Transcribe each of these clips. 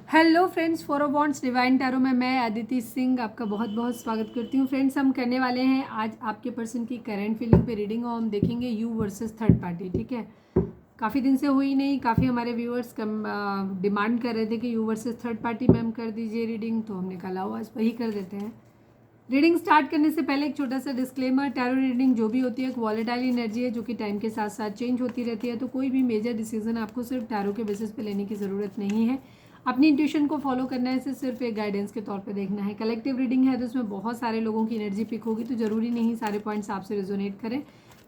Hello friends, for wants divine tarot में मैं अदिति सिंह आपका बहुत बहुत स्वागत करती हूँ। फ्रेंड्स, हम करने वाले हैं आज आपके पर्सन की करंट फीलिंग पे रीडिंग और हम देखेंगे यू वर्सेस थर्ड पार्टी। ठीक है, काफ़ी दिन से हुई नहीं, काफ़ी हमारे व्यूअर्स कम डिमांड कर रहे थे कि यू वर्सेस थर्ड पार्टी में हम कर दीजिए रीडिंग, तो हमने कहा लाओ आज वही कर देते हैं। रीडिंग स्टार्ट करने से पहले एक छोटा सा डिस्क्लेमर, टैरो रीडिंग जो भी होती है एक वॉलेटाइल एनर्जी है जो कि टाइम के साथ साथ चेंज होती रहती है, तो कोई भी मेजर डिसीजन आपको सिर्फ टैरो के बेसिस पे लेने की ज़रूरत नहीं है। अपनी इंट्यूशन को फॉलो करना है, इसे सिर्फ एक गाइडेंस के तौर पे देखना है। कलेक्टिव रीडिंग है तो उसमें बहुत सारे लोगों की एनर्जी पिक होगी, तो ज़रूरी नहीं सारे पॉइंट्स आपसे रिजोनेट करें,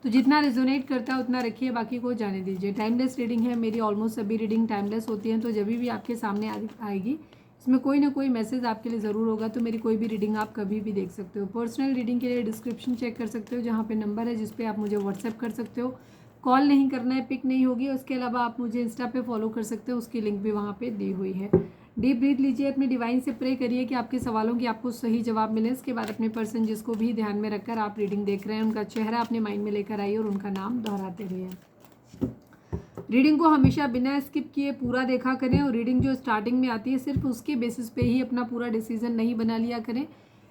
तो जितना रिजोनेट करता है उतना रखिए, बाकी को जाने दीजिए। टाइमलेस रीडिंग है, मेरी ऑलमोस्ट सभी रीडिंग टाइमलेस होती हैं, तो जब भी आपके सामने आएगी इसमें कोई ना कोई मैसेज आपके लिए ज़रूर होगा, तो मेरी कोई भी रीडिंग आप कभी भी देख सकते हो। पर्सनल रीडिंग के लिए डिस्क्रिप्शन चेक कर सकते हो, जहाँ पे नंबर है जिस पे आप मुझे व्हाट्सएप कर सकते हो। कॉल नहीं करना है, पिक नहीं होगी। उसके अलावा आप मुझे इंस्टा पे फॉलो कर सकते हो, उसकी लिंक भी वहाँ पे दी हुई है। डीप ब्रीथ लीजिए, अपने डिवाइन से प्रे करिए कि आपके सवालों की आपको सही जवाब मिले। इसके बाद अपने पर्सन जिसको भी ध्यान में रखकर आप रीडिंग देख रहे हैं उनका चेहरा अपने माइंड में लेकर आइए और उनका नाम दोहराते रहिए। रीडिंग को हमेशा बिना स्किप किए पूरा देखा करें, और रीडिंग जो स्टार्टिंग में आती है सिर्फ उसके बेसिस पे ही अपना पूरा डिसीजन नहीं बना लिया करें।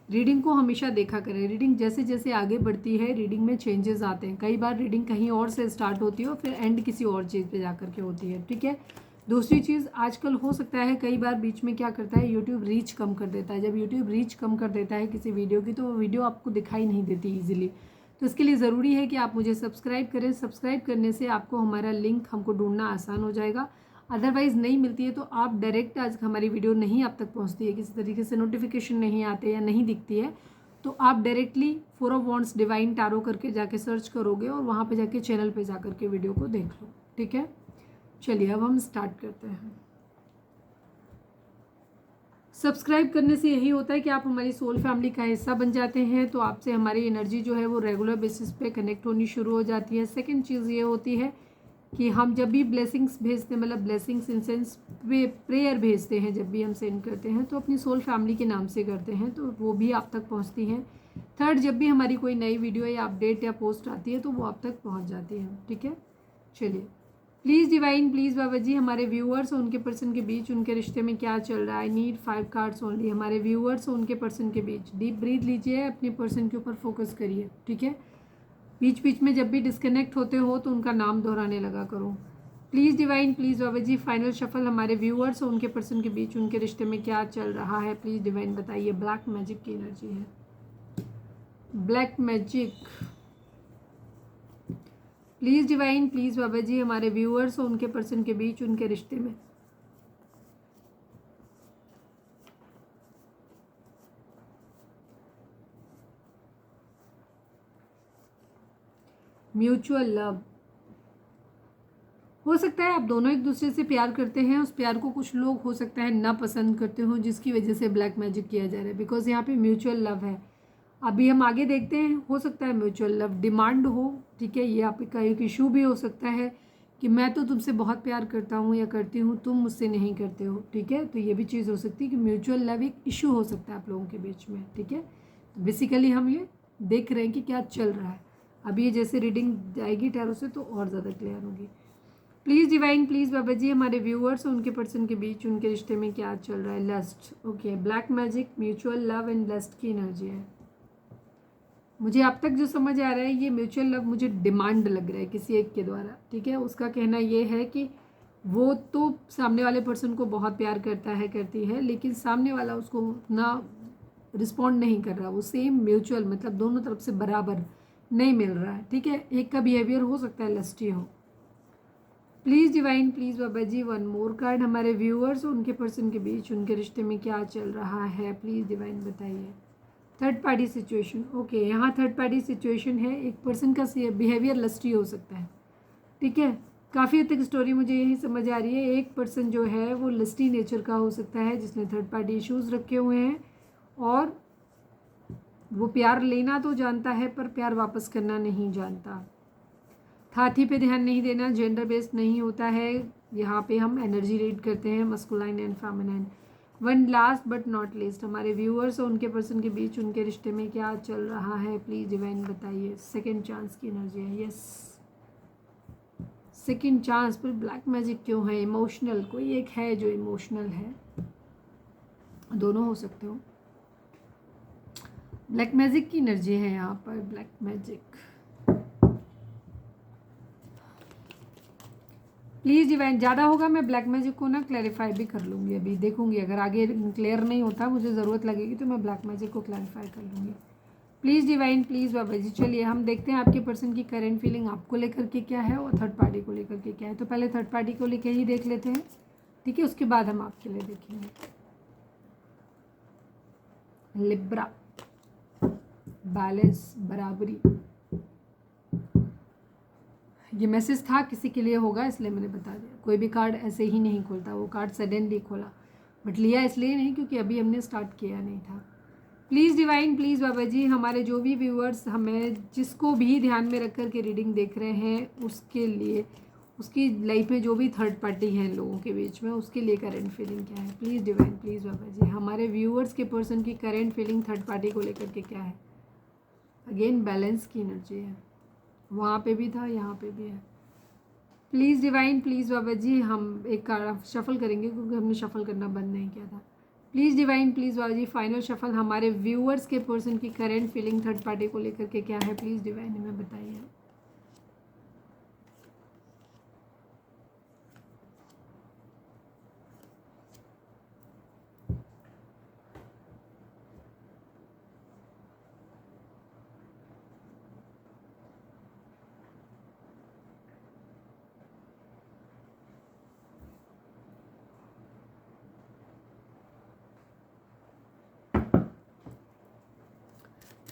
रीडिंग को हमेशा देखा करें। रीडिंग जैसे जैसे आगे बढ़ती है रीडिंग में चेंजेस आते हैं। कई बार रीडिंग कहीं और से स्टार्ट होती है और फिर एंड किसी और चीज़ पे जा कर के होती है। ठीक है, दूसरी चीज़ आजकल हो सकता है कई बार बीच में क्या करता है, यूट्यूब रीच कम कर देता है। जब यूट्यूब रीच कम कर देता है किसी वीडियो की, तो वो वीडियो आपको दिखाई नहीं देती ईजिली, तो इसके लिए ज़रूरी है कि आप मुझे सब्सक्राइब करें। सब्सक्राइब करने से आपको हमारा लिंक हमको ढूंढना आसान हो जाएगा। अदरवाइज़ नहीं मिलती है तो आप डायरेक्ट, आज हमारी वीडियो नहीं आप तक पहुंचती है, किसी तरीके से नोटिफिकेशन नहीं आते या नहीं दिखती है, तो आप directly four of wants divine tarot करके जाके सर्च करोगे और वहाँ पे जाके चैनल पे जा करके वीडियो को देख लो। ठीक है, चलिए अब हम स्टार्ट करते हैं। सब्सक्राइब करने से यही होता है कि आप हमारी सोल फैमिली का हिस्सा बन जाते हैं, तो आपसे हमारी एनर्जी जो है वो रेगुलर बेसिस पे कनेक्ट होनी शुरू हो जाती है। सेकंड चीज़ ये होती है कि हम जब भी ब्लेसिंग्स भेजते हैं, मतलब ब्लेसिंग्स इन सेंस प्रेयर भेजते हैं, जब भी हम सेंड करते हैं तो अपनी सोल फैमिली के नाम से करते हैं, तो वो भी आप तक पहुँचती हैं। थर्ड, जब भी हमारी कोई नई वीडियो या अपडेट या पोस्ट आती है तो वो आप तक पहुँच जाती है। ठीक है, चलिए। Please divine, please Baba ji, हमारे व्यूअर्स और उनके पर्सन के बीच उनके रिश्ते में क्या चल रहा है। I need 5 cards only. हमारे व्यूअर्स और उनके पर्सन के बीच डीप ब्रीथ लीजिए, अपने पर्सन के ऊपर फोकस करिए। ठीक है, बीच बीच में जब भी डिस्कनेक्ट होते हो तो उनका नाम दोहराने लगा करो। Please divine, please Baba ji, final shuffle हमारे व्यूअर्स और उनके पर्सन के बीच उनके रिश्ते में क्या चल रहा है, प्लीज़ डिवाइन बताइए। ब्लैक मैजिक की एनर्जी है, black magic. Please divine, please Baba ji, हमारे व्यूअर्स और उनके पर्सन के बीच उनके रिश्ते में म्यूचुअल लव। हो सकता है आप दोनों एक दूसरे से प्यार करते हैं, उस प्यार को कुछ लोग हो सकता है ना पसंद करते हो, जिसकी वजह से ब्लैक मैजिक किया जा रहा है, बिकॉज यहाँ पे म्यूचुअल लव है। अभी हम आगे देखते हैं, हो सकता है म्यूचुअल लव डिमांड हो। ठीक है, ये आपका एक इशू भी हो सकता है कि मैं तो तुमसे बहुत प्यार करता हूँ या करती हूँ, तुम मुझसे नहीं करते हो। ठीक है, तो ये भी चीज़ हो सकती है कि म्यूचुअल लव एक इशू हो सकता है आप लोगों के बीच में। ठीक है, तो बेसिकली हम ये देख रहे हैं कि क्या चल रहा है। अभी ये जैसे रीडिंग जाएगी टैरो से तो और ज़्यादा क्लियर होगी। Please divine, please Baba ji, हमारे व्यूअर्स और उनके पर्सन के बीच उनके रिश्ते में क्या चल रहा है। Lust, okay, black magic, mutual love and lust की एनर्जी है। मुझे अब तक जो समझ आ रहा है, ये म्यूचुअल लव मुझे डिमांड लग रहा है किसी एक के द्वारा। ठीक है, उसका कहना ये है कि वो तो सामने वाले पर्सन को बहुत प्यार करता है, करती है, लेकिन सामने वाला उसको उतना रिस्पॉन्ड नहीं कर रहा। वो सेम म्यूचुअल, मतलब दोनों तरफ से बराबर नहीं मिल रहा है। ठीक है, एक का बिहेवियर हो सकता है लस्टी हो। Please divine, please Baba ji, one more card हमारे व्यूअर्स और उनके पर्सन के बीच उनके रिश्ते में क्या चल रहा है, प्लीज़ डिवाइन बताइए। थर्ड पार्टी सिचुएशन, ओके, यहाँ थर्ड पार्टी सिचुएशन है। एक पर्सन का बिहेवियर लस्टी हो सकता है। ठीक है, काफ़ी हद तक स्टोरी मुझे यही समझ आ रही है। एक पर्सन जो है वो लस्टी नेचर का हो सकता है, जिसने थर्ड पार्टी इश्यूज़ रखे हुए हैं, और वो प्यार लेना तो जानता है पर प्यार वापस करना नहीं जानता। हाथी पे ध्यान नहीं देना, जेंडर बेस्ड नहीं होता है। यहाँ पे हम एनर्जी रीड करते हैं, masculine and feminine. One last but not least, हमारे व्यूअर्स और उनके पर्सन के बीच उनके रिश्ते में क्या चल रहा है, प्लीज़ डिवाइन बताइए। सेकंड चांस की एनर्जी है, यस, सेकंड चांस। पर ब्लैक मैजिक क्यों है? इमोशनल, कोई एक है जो इमोशनल है। दोनों हो सकते हो। ब्लैक मैजिक की एनर्जी है यहाँ पर, ब्लैक मैजिक। प्लीज़ डिवाइन, ज़्यादा होगा मैं ब्लैक मैजिक को ना क्लैरिफाई भी कर लूँगी, अभी देखूँगी अगर आगे क्लियर नहीं होता, मुझे ज़रूरत लगेगी तो मैं ब्लैक मैजिक को क्लैरिफाई कर लूँगी। प्लीज़ डिवाइन, प्लीज़ बाबा जी। चलिए हम देखते हैं आपके पर्सन की करेंट फीलिंग आपको लेकर के क्या है और थर्ड पार्टी को लेकर के क्या है। तो पहले थर्ड पार्टी को लेकर ही देख लेते हैं, ठीक है, उसके बाद हम आपके लिए देखेंगे। लिब्रा, बैलेंस, बराबरी। ये मैसेज था किसी के लिए होगा इसलिए मैंने बता दिया। कोई भी कार्ड ऐसे ही नहीं खोलता, वो कार्ड सडनली खोला, बट लिया इसलिए नहीं क्योंकि अभी हमने स्टार्ट किया नहीं था। Please divine, please Baba ji, हमारे जो भी व्यूअर्स हमें जिसको भी ध्यान में रख कर के रीडिंग देख रहे हैं उसके लिए, उसकी लाइफ में जो भी थर्ड पार्टी है लोगों के बीच में, उसके लिए करंट फीलिंग क्या है। Please divine, please Baba ji, हमारे व्यूअर्स के पर्सन की करंट फीलिंग थर्ड पार्टी को लेकर के क्या है। अगेन बैलेंस की एनर्जी है, वहाँ पे भी था, यहाँ पे भी है। प्लीज़ डिवाइन, प्लीज़ बाबा जी, हम एक कार्ड शफल करेंगे क्योंकि हमने शफल करना बंद नहीं किया था। Please divine, please Baba ji, final shuffle हमारे व्यूअर्स के पर्सन की करंट फीलिंग थर्ड पार्टी को लेकर के क्या है। प्लीज़ डिवाइन हमें बताइए।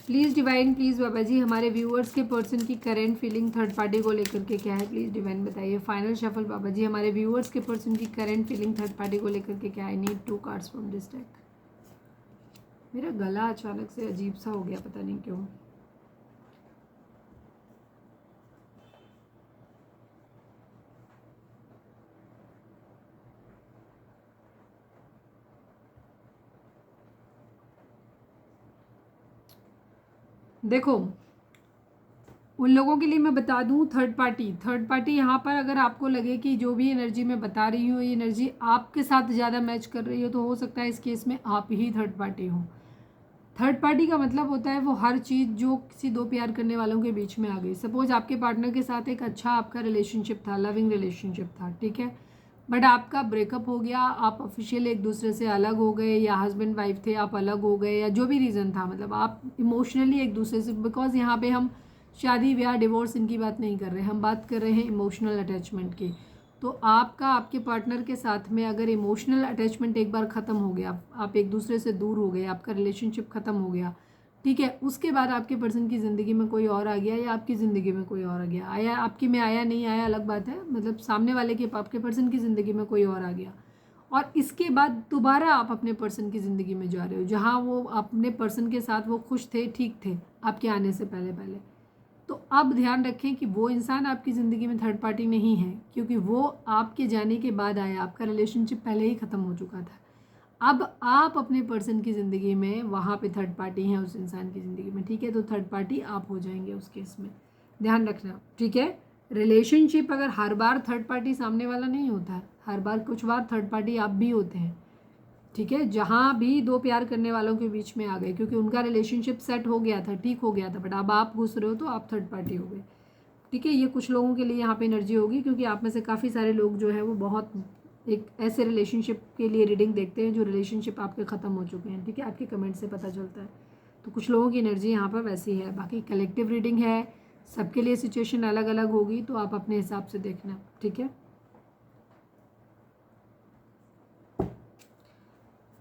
Please divine, please Baba ji, हमारे व्यूअर्स के पर्सन की करंट फीलिंग थर्ड पार्टी को लेकर के क्या है। प्लीज़ डिवाइन बताइए। फाइनल शफल बाबा जी, हमारे व्यूअर्स के पर्सन की करंट फीलिंग थर्ड पार्टी को लेकर के क्या है। Need 2 cards from this deck. मेरा गला अचानक से अजीब सा हो गया, पता नहीं क्यों। देखो उन लोगों के लिए मैं बता दूं, थर्ड पार्टी यहाँ पर अगर आपको लगे कि जो भी एनर्जी मैं बता रही हूँ ये एनर्जी आपके साथ ज़्यादा मैच कर रही हो, तो हो सकता है इस केस में आप ही थर्ड पार्टी हो। थर्ड पार्टी का मतलब होता है वो हर चीज़ जो किसी दो प्यार करने वालों के बीच में आ गई। सपोज आपके पार्टनर के साथ एक अच्छा आपका रिलेशनशिप था, लविंग रिलेशनशिप था, ठीक है, बट आपका ब्रेकअप हो गया, आप ऑफिशियल एक दूसरे से अलग हो गए, या हस्बैंड वाइफ थे आप अलग हो गए, या जो भी रीज़न था, मतलब आप इमोशनली एक दूसरे से, बिकॉज यहाँ पे हम शादी ब्याह डिवोर्स इनकी बात नहीं कर रहे, हम बात कर रहे हैं इमोशनल अटैचमेंट की। तो आपका आपके पार्टनर के साथ में अगर इमोशनल अटैचमेंट एक बार ख़त्म हो गया, आप एक दूसरे से दूर हो गए, आपका रिलेशनशिप ख़त्म हो गया, ठीक है, उसके बाद आपके पर्सन की ज़िंदगी में कोई और आ गया या आपकी ज़िंदगी में कोई और आ गया, आया आपकी में आया नहीं आया अलग बात है, मतलब सामने वाले के आपके पर्सन की ज़िंदगी में कोई और आ गया, और इसके बाद दोबारा आप अपने पर्सन की ज़िंदगी में जा रहे हो जहाँ वो अपने पर्सन के साथ वो खुश थे, ठीक थे आपके आने से पहले पहले। तो अब ध्यान रखें कि वो इंसान आपकी ज़िंदगी में थर्ड पार्टी नहीं है, क्योंकि वो आपके जाने के बाद आया, आपका रिलेशनशिप पहले ही ख़त्म हो चुका था। अब आप अपने पर्सन की ज़िंदगी में वहाँ पे थर्ड पार्टी हैं उस इंसान की ज़िंदगी में, ठीक है, तो थर्ड पार्टी आप हो जाएंगे उस केस में, ध्यान रखना, ठीक है। रिलेशनशिप अगर हर बार थर्ड पार्टी सामने वाला नहीं होता है, हर बार कुछ बार थर्ड पार्टी आप भी होते हैं, ठीक है, जहाँ भी दो प्यार करने वालों के बीच में आ गए क्योंकि उनका रिलेशनशिप सेट हो गया था, ठीक हो गया था, बट अब आप घुस रहे हो तो आप थर्ड पार्टी हो गए, ठीक है। ये कुछ लोगों के लिए यहाँ पे एनर्जी होगी क्योंकि आप में से काफ़ी सारे लोग जो है वो बहुत एक ऐसे रिलेशनशिप के लिए रीडिंग देखते हैं जो रिलेशनशिप आपके ख़त्म हो चुके हैं, ठीक है, आपके कमेंट से पता चलता है। तो कुछ लोगों की एनर्जी यहाँ पर वैसी है, बाकी कलेक्टिव रीडिंग है, सबके लिए सिचुएशन अलग अलग होगी, तो आप अपने हिसाब से देखना, ठीक है।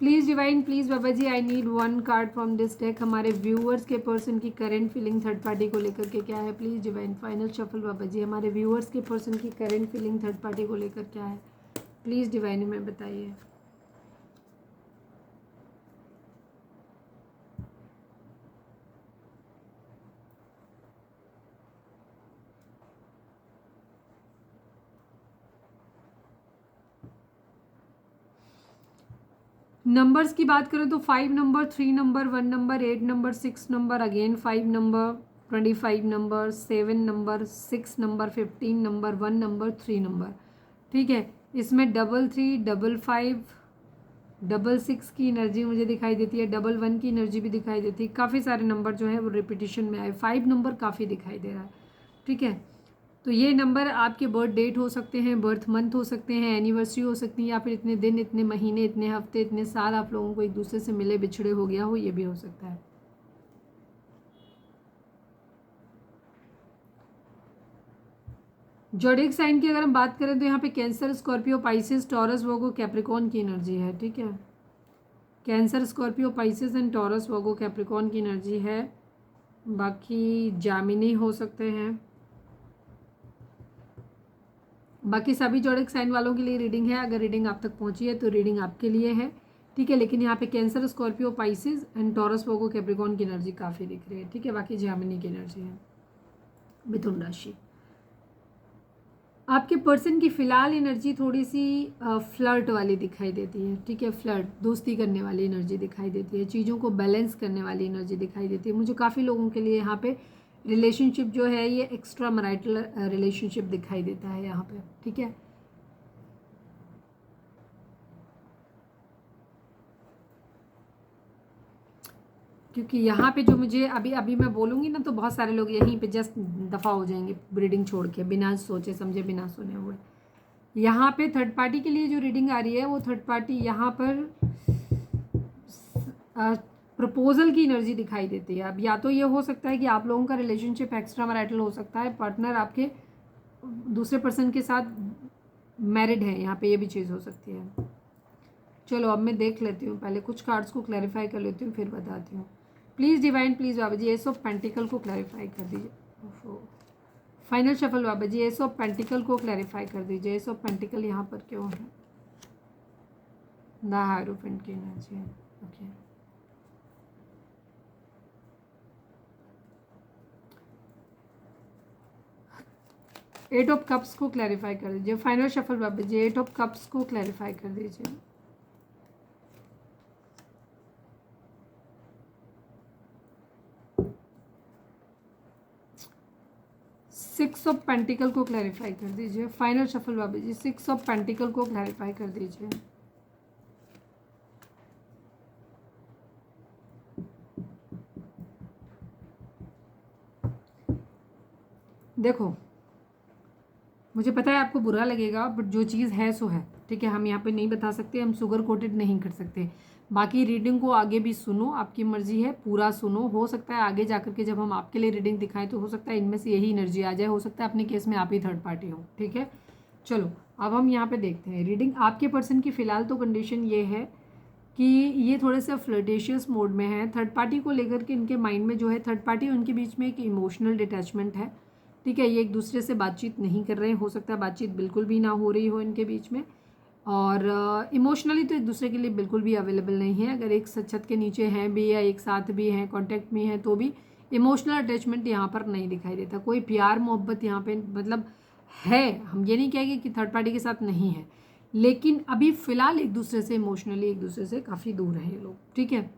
Please divine, please Baba ji, I need 1 card from this deck. हमारे व्यूअर्स के पर्सन की करंट फीलिंग थर्ड पार्टी को लेकर के क्या है। Please divine final shuffle Baba ji, हमारे व्यूअर्स के पर्सन की करंट फीलिंग थर्ड पार्टी को लेकर क्या है। प्लीज़ डिवाइन हमें बताइए। नंबर्स की बात करें तो 5 number, 3 number, 1 number, 8 number, 6 number, again 5 number, 25 number, 7 number, 6 number, 15 number, 1 number, 3 number, ठीक है। इसमें 33, 55, 666 की एनर्जी मुझे दिखाई देती है, 11 की एनर्जी भी दिखाई देती है। काफ़ी सारे नंबर जो है वो रिपीटिशन में आए। 5 नंबर काफ़ी दिखाई दे रहा है, ठीक है। तो ये नंबर आपके बर्थ डेट हो सकते हैं, बर्थ मंथ हो सकते हैं, एनिवर्सरी हो सकती है, या फिर इतने दिन, इतने महीने, इतने हफ्ते, इतने साल आप लोगों को एक दूसरे से मिले बिछड़े हो गया हो, ये भी हो सकता है। जोडिक साइन की अगर हम बात करें तो यहाँ पे कैंसर, स्कॉर्पियो, पाइसेस, टॉरस, वर्गो, कैप्रिकॉर्न की एनर्जी है, ठीक है। Cancer, Scorpio, Pisces and taurus, Virgo, Capricorn की एनर्जी है। बाकी जामिनी हो सकते हैं। बाकी सभी जोडिक साइन वालों के लिए रीडिंग है। अगर रीडिंग आप तक पहुंची है तो रीडिंग आपके लिए है, ठीक है। लेकिन यहाँ पे cancer, Scorpio, Pisces and taurus, Virgo, Capricorn की एनर्जी काफ़ी दिख रही है, ठीक है। बाकी जामिनी की एनर्जी है। मिथुन राशि, आपके पर्सन की फ़िलहाल एनर्जी थोड़ी सी फ्लर्ट वाली दिखाई देती है, ठीक है। फ्लर्ट, दोस्ती करने वाली एनर्जी दिखाई देती है, चीज़ों को बैलेंस करने वाली एनर्जी दिखाई देती है। मुझे काफ़ी लोगों के लिए यहाँ पे रिलेशनशिप जो है ये एक्स्ट्रा मैरिटल रिलेशनशिप दिखाई देता है यहाँ पे, ठीक है। क्योंकि यहाँ पे जो मुझे अभी अभी मैं बोलूँगी ना तो बहुत सारे लोग यहीं पे जस्ट दफ़ा हो जाएंगे रीडिंग छोड़ के, बिना सोचे समझे, बिना सुने हुए। यहाँ पे थर्ड पार्टी के लिए जो रीडिंग आ रही है वो थर्ड पार्टी यहाँ पर प्रपोजल की एनर्जी दिखाई देती है। अब या तो ये हो सकता है कि आप लोगों का रिलेशनशिप एक्स्ट्रा मैरिटल हो सकता है, पार्टनर आपके दूसरे पर्सन के साथ मैरिड है, यहाँ पे ये भी चीज़ हो सकती है। चलो अब मैं देख लेती हूँ, पहले कुछ कार्ड्स को क्लैरिफाई कर लेती हूँ फिर बताती हूँ। Please divine, please Baba ji ace of pentacles को क्लैरिफाई कर दीजिए। Final shuffle Baba ji ace of pentacles को क्लैरिफाई कर दीजिए। एस ऑफ पेंटिकल यहाँ पर क्यों है? द हायरोफेंट की एनर्जी है, ओके। एट ऑफ कप्स को क्लैरिफाई कर दीजिए। Final shuffle Baba ji eight of cups को क्लैरिफाई कर दीजिए। सिक्स ऑफ पेंटिकल को क्लैरिफाई कर दीजिए। Final shuffle Baba ji 6 of pentacles को क्लैरिफाई कर दीजिए। देखो मुझे पता है आपको बुरा लगेगा, बट जो चीज़ है सो है, ठीक है। हम यहाँ पे नहीं बता सकते, हम शुगर कोटेड नहीं कर सकते। बाकी रीडिंग को आगे भी सुनो, आपकी मर्जी है, पूरा सुनो। हो सकता है आगे जाकर के जब हम आपके लिए रीडिंग दिखाएं तो हो सकता है इनमें से यही एनर्जी आ जाए, हो सकता है अपने केस में आप ही थर्ड पार्टी हो, ठीक है। चलो अब हम यहाँ पे देखते हैं रीडिंग। आपके पर्सन की फ़िलहाल तो कंडीशन ये है कि ये थोड़े से फ्लर्टेशियस मोड में है। थर्ड पार्टी को लेकर के इनके माइंड में जो है, थर्ड पार्टी उनके बीच में एक इमोशनल डिटैचमेंट है, ठीक है। ये एक दूसरे से बातचीत नहीं कर रहे हैं, हो सकता है बातचीत बिल्कुल भी ना हो रही हो इनके बीच में, और इमोशनली तो एक दूसरे के लिए बिल्कुल भी अवेलेबल नहीं है। अगर एक छत के नीचे हैं भी या एक साथ भी हैं, कांटेक्ट में हैं, तो भी इमोशनल अटैचमेंट यहाँ पर नहीं दिखाई देता। कोई प्यार मोहब्बत यहाँ पे मतलब है, हम ये नहीं कहेंगे कि थर्ड पार्टी के साथ नहीं है, लेकिन अभी फ़िलहाल एक दूसरे से इमोशनली एक दूसरे से काफ़ी दूर हैं ये लोग, ठीक है।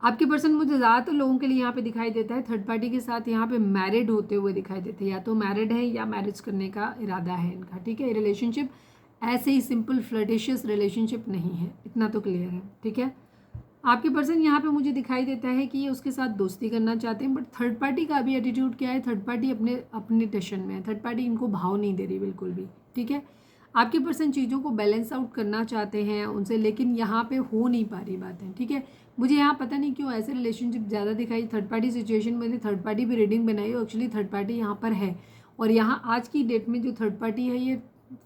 आपके पर्सन मुझे ज़्यादातर लोगों के लिए यहाँ पे दिखाई देता है थर्ड पार्टी के साथ यहाँ पे मैरिड होते हुए दिखाई देते हैं, या तो मैरिड है या मैरिज करने का इरादा है इनका, ठीक है। रिलेशनशिप ऐसे ही सिंपल फ्लर्टिशियस रिलेशनशिप नहीं है, इतना तो क्लियर है, ठीक है। आपके पर्सन यहाँ पे मुझे दिखाई देता है कि ये उसके साथ दोस्ती करना चाहते हैं, बट थर्ड पार्टी का अभी एटीट्यूड क्या है, थर्ड पार्टी अपने अपने टेंशन में है, थर्ड पार्टी इनको भाव नहीं दे रही बिल्कुल भी, ठीक है। आपके पर्सन चीज़ों को बैलेंस आउट करना चाहते हैं उनसे, लेकिन यहाँ पे हो नहीं पा रही बातें, ठीक है। मुझे यहाँ पता नहीं क्यों ऐसे रिलेशनशिप ज़्यादा दिखाई थर्ड पार्टी सिचुएशन में। थर्ड पार्टी भी रीडिंग बनाई हो, एक्चुअली थर्ड पार्टी यहाँ पर है, और यहाँ आज की डेट में जो थर्ड पार्टी है ये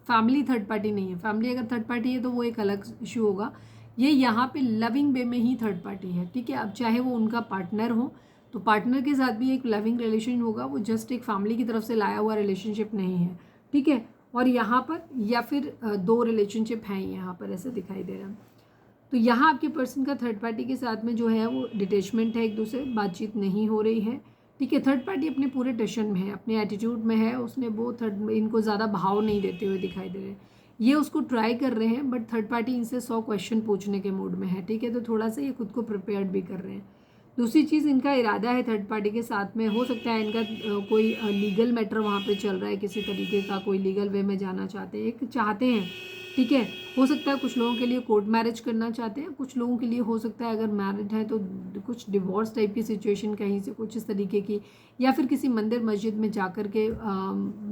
फैमिली थर्ड पार्टी नहीं है। फैमिली अगर थर्ड पार्टी है तो वो एक अलग इशू होगा, ये यहाँ पे लविंग वे में ही थर्ड पार्टी है, ठीक है। अब चाहे वो उनका पार्टनर हो तो पार्टनर के साथ भी एक लविंग रिलेशन होगा, वो जस्ट एक फैमिली की तरफ से लाया हुआ रिलेशनशिप नहीं है, ठीक है। और यहाँ पर या फिर दो रिलेशनशिप हैं यहाँ पर, ऐसे दिखाई दे रहा है। तो यहाँ आपके पर्सन का थर्ड पार्टी के साथ में जो है वो डिटेचमेंट है, एक दूसरे बातचीत नहीं हो रही है, ठीक है। थर्ड पार्टी अपने पूरे टेंशन में है, अपने एटीट्यूड में है, उसने वो थर्ड इनको ज़्यादा भाव नहीं देते हुए दिखाई दे रहे हैं। ये उसको ट्राई कर रहे हैं, बट थर्ड पार्टी इनसे 100 क्वेश्चन पूछने के मूड में है, ठीक है। तो थोड़ा सा ये खुद को प्रिपेयर्ड भी कर रहे हैं। दूसरी चीज़, इनका इरादा है थर्ड पार्टी के साथ में, हो सकता है इनका कोई लीगल मैटर वहाँ पे चल रहा है, किसी तरीके का कोई लीगल वे में जाना चाहते हैं, एक चाहते हैं, ठीक है। हो सकता है कुछ लोगों के लिए कोर्ट मैरिज करना चाहते हैं, कुछ लोगों के लिए हो सकता है अगर मैरिड है तो कुछ डिवोर्स टाइप की सिचुएशन कहीं से कुछ इस तरीके की, या फिर किसी मंदिर मस्जिद में जाकर के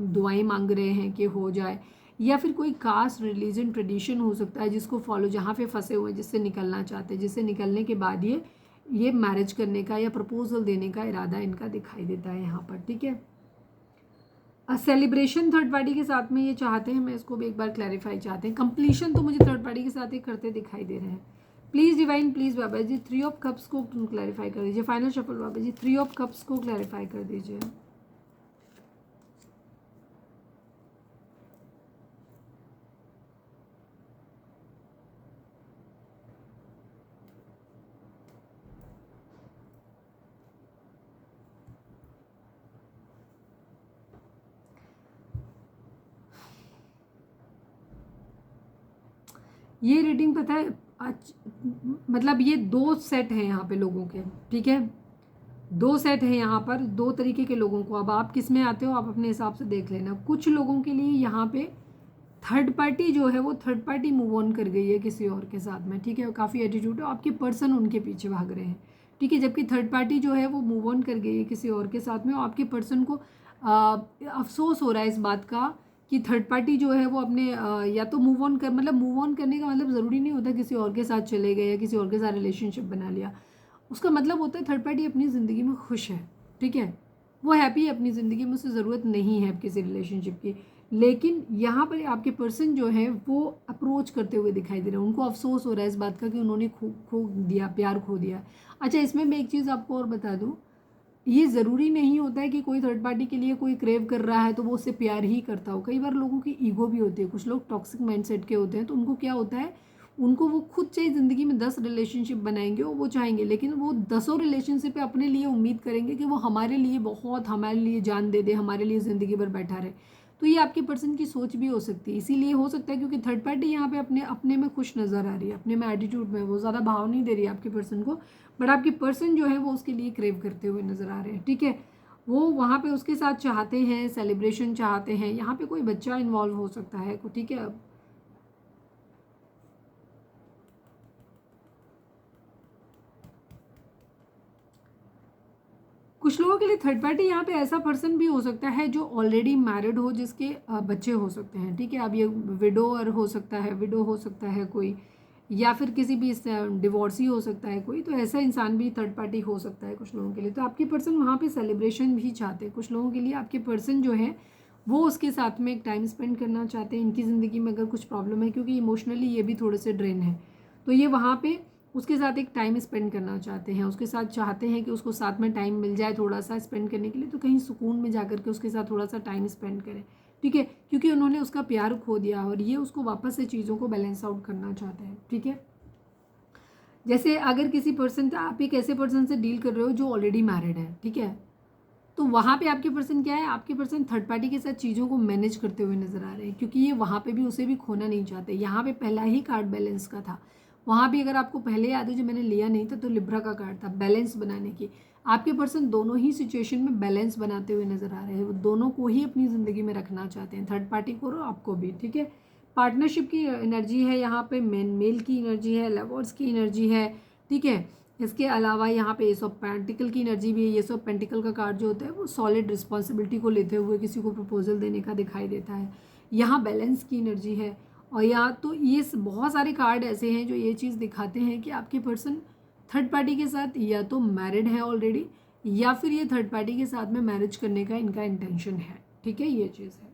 दुआएं मांग रहे हैं कि हो जाए, या फिर कोई कास्ट रिलीजन ट्रेडिशन हो सकता है जिसको फॉलो, जहाँ पे फंसे हुए हैं, जिससे निकलना चाहते हैं, जिससे निकलने के बाद ये मैरिज करने का या प्रपोजल देने का इरादा इनका दिखाई देता है यहाँ पर, ठीक है। सेलिब्रेशन थर्ड पार्टी के साथ में ये चाहते हैं, मैं इसको भी एक बार क्लैरिफाई चाहते हैं। कंप्लीशन तो मुझे थर्ड पार्टी के साथ ही करते दिखाई दे रहे हैं। Please divine, please Baba ji 3 of cups को क्लैरिफाई कर दीजिए। Final shuffle Baba ji 3 of cups को क्लैरिफाई कर दीजिए। ये रीडिंग पता है मतलब ये 2 सेट हैं यहाँ पे लोगों के, ठीक है, 2 सेट हैं यहाँ पर, 2 तरीके के लोगों को। अब आप किस में आते हो आप अपने हिसाब से देख लेना। कुछ लोगों के लिए यहाँ पे थर्ड पार्टी जो है वो थर्ड पार्टी मूव ऑन कर गई है किसी और के साथ में, ठीक है, काफ़ी एटीट्यूड है, आपके पर्सन उनके पीछे भाग रहे हैं, ठीक है, जबकि थर्ड पार्टी जो है वो मूव ऑन कर गई है किसी और के साथ में, और आपके पर्सन को अफसोस हो रहा है इस बात का कि थर्ड पार्टी जो है वो अपने या तो मूव ऑन कर, मतलब मूव ऑन करने का मतलब ज़रूरी नहीं होता किसी और के साथ चले गए या किसी और के साथ रिलेशनशिप बना लिया। उसका मतलब होता है थर्ड पार्टी अपनी ज़िंदगी में खुश है, ठीक है, वो हैप्पी है अपनी ज़िंदगी में, उसे ज़रूरत नहीं है किसी रिलेशनशिप की। लेकिन यहाँ पर आपके पर्सन जो है वो अप्रोच करते हुए दिखाई दे रहे हैं, उनको अफसोस हो रहा है इस बात का कि उन्होंने खो दिया, प्यार खो दिया। अच्छा, इसमें मैं एक चीज़ आपको और बता दूँ, ये ज़रूरी नहीं होता है कि कोई थर्ड पार्टी के लिए कोई क्रेव कर रहा है तो वो उससे प्यार ही करता हो। कई बार लोगों की ईगो भी होती है, कुछ लोग टॉक्सिक माइंडसेट के होते हैं, तो उनको क्या होता है, उनको वो खुद चाहे ज़िंदगी में 10 रिलेशनशिप बनाएंगे और वो चाहेंगे, लेकिन वो 10 रिलेशनशिप पे अपने लिए उम्मीद करेंगे कि वो हमारे लिए बहुत, हमारे लिए जान दे दे, हमारे लिए ज़िंदगी भर बैठा रहे। तो ये आपके पर्सन की सोच भी हो सकती है, इसीलिए हो सकता है क्योंकि थर्ड पार्टी यहाँ पे अपने अपने में खुश नज़र आ रही है, अपने में एटीट्यूड में, वो ज़्यादा भाव नहीं दे रही है आपके पर्सन को, बट आपके पर्सन जो है वो उसके लिए क्रेव करते हुए नज़र आ रहे हैं, ठीक है। वो वहाँ पे उसके साथ चाहते हैं, सेलिब्रेशन चाहते हैं, यहाँ पे कोई बच्चा इन्वॉल्व हो सकता है, ठीक है। कुछ लोगों के लिए थर्ड पार्टी यहाँ पे ऐसा पर्सन भी हो सकता है जो ऑलरेडी मैरिड हो, जिसके बच्चे हो सकते हैं, ठीक है। अब ये विडोअर हो सकता है, विडो हो सकता है कोई, या फिर किसी भी डिवोर्सी हो सकता है कोई, तो ऐसा इंसान भी थर्ड पार्टी हो सकता है कुछ लोगों के लिए। तो आपके पर्सन वहाँ पे सेलिब्रेशन भी चाहते हैं कुछ लोगों के लिए, आपके पर्सन जो है वो उसके साथ में एक टाइम स्पेंड करना चाहते हैं। इनकी ज़िंदगी में अगर कुछ प्रॉब्लम है, क्योंकि इमोशनली ये भी थोड़े से ड्रेन है, तो ये वहाँ पे उसके साथ एक टाइम स्पेंड करना चाहते हैं, उसके साथ चाहते हैं कि उसको साथ में टाइम मिल जाए थोड़ा सा स्पेंड करने के लिए, तो कहीं सुकून में जाकर के उसके साथ थोड़ा सा टाइम स्पेंड करें, ठीक है, क्योंकि उन्होंने उसका प्यार खो दिया और ये उसको वापस से चीज़ों को बैलेंस आउट करना चाहते हैं, ठीक है। जैसे अगर किसी पर्सन, आप एक ऐसे पर्सन से डील कर रहे हो जो ऑलरेडी मैरिड है, ठीक है, तो वहाँ पे आपके पर्सन क्या है, आपके पर्सन थर्ड पार्टी के साथ चीज़ों को मैनेज करते हुए नजर आ रहे हैं, क्योंकि ये वहाँ पे भी उसे भी खोना नहीं चाहते। यहाँ पे पहला ही कार्ड बैलेंस का था, वहाँ भी अगर आपको पहले याद है जो मैंने लिया नहीं था, तो लिब्रा का कार्ड था बैलेंस बनाने की। आपके पर्सन दोनों ही सिचुएशन में बैलेंस बनाते हुए नजर आ रहे हैं, वो दोनों को ही अपनी ज़िंदगी में रखना चाहते हैं, थर्ड पार्टी को और आपको भी, ठीक है। पार्टनरशिप की एनर्जी है यहाँ पे, मेल की एनर्जी है, लवर्स की एनर्जी है, ठीक है। इसके अलावा यहाँ पे एस ऑफ पेंटिकल की एनर्जी भी है। ये ऑफ पेंटिकल का कार्ड जो होता है वो सॉलिड रिस्पॉन्सिबिलिटी को लेते हुए किसी को प्रपोजल देने का दिखाई देता है। यहाँ बैलेंस की एनर्जी है, और या तो ये बहुत सारे कार्ड ऐसे हैं जो ये चीज़ दिखाते हैं कि आपके पर्सन थर्ड पार्टी के साथ या तो मैरिड है ऑलरेडी, या फिर ये थर्ड पार्टी के साथ में मैरिज करने का इनका इंटेंशन है, ठीक है, ये चीज़ है।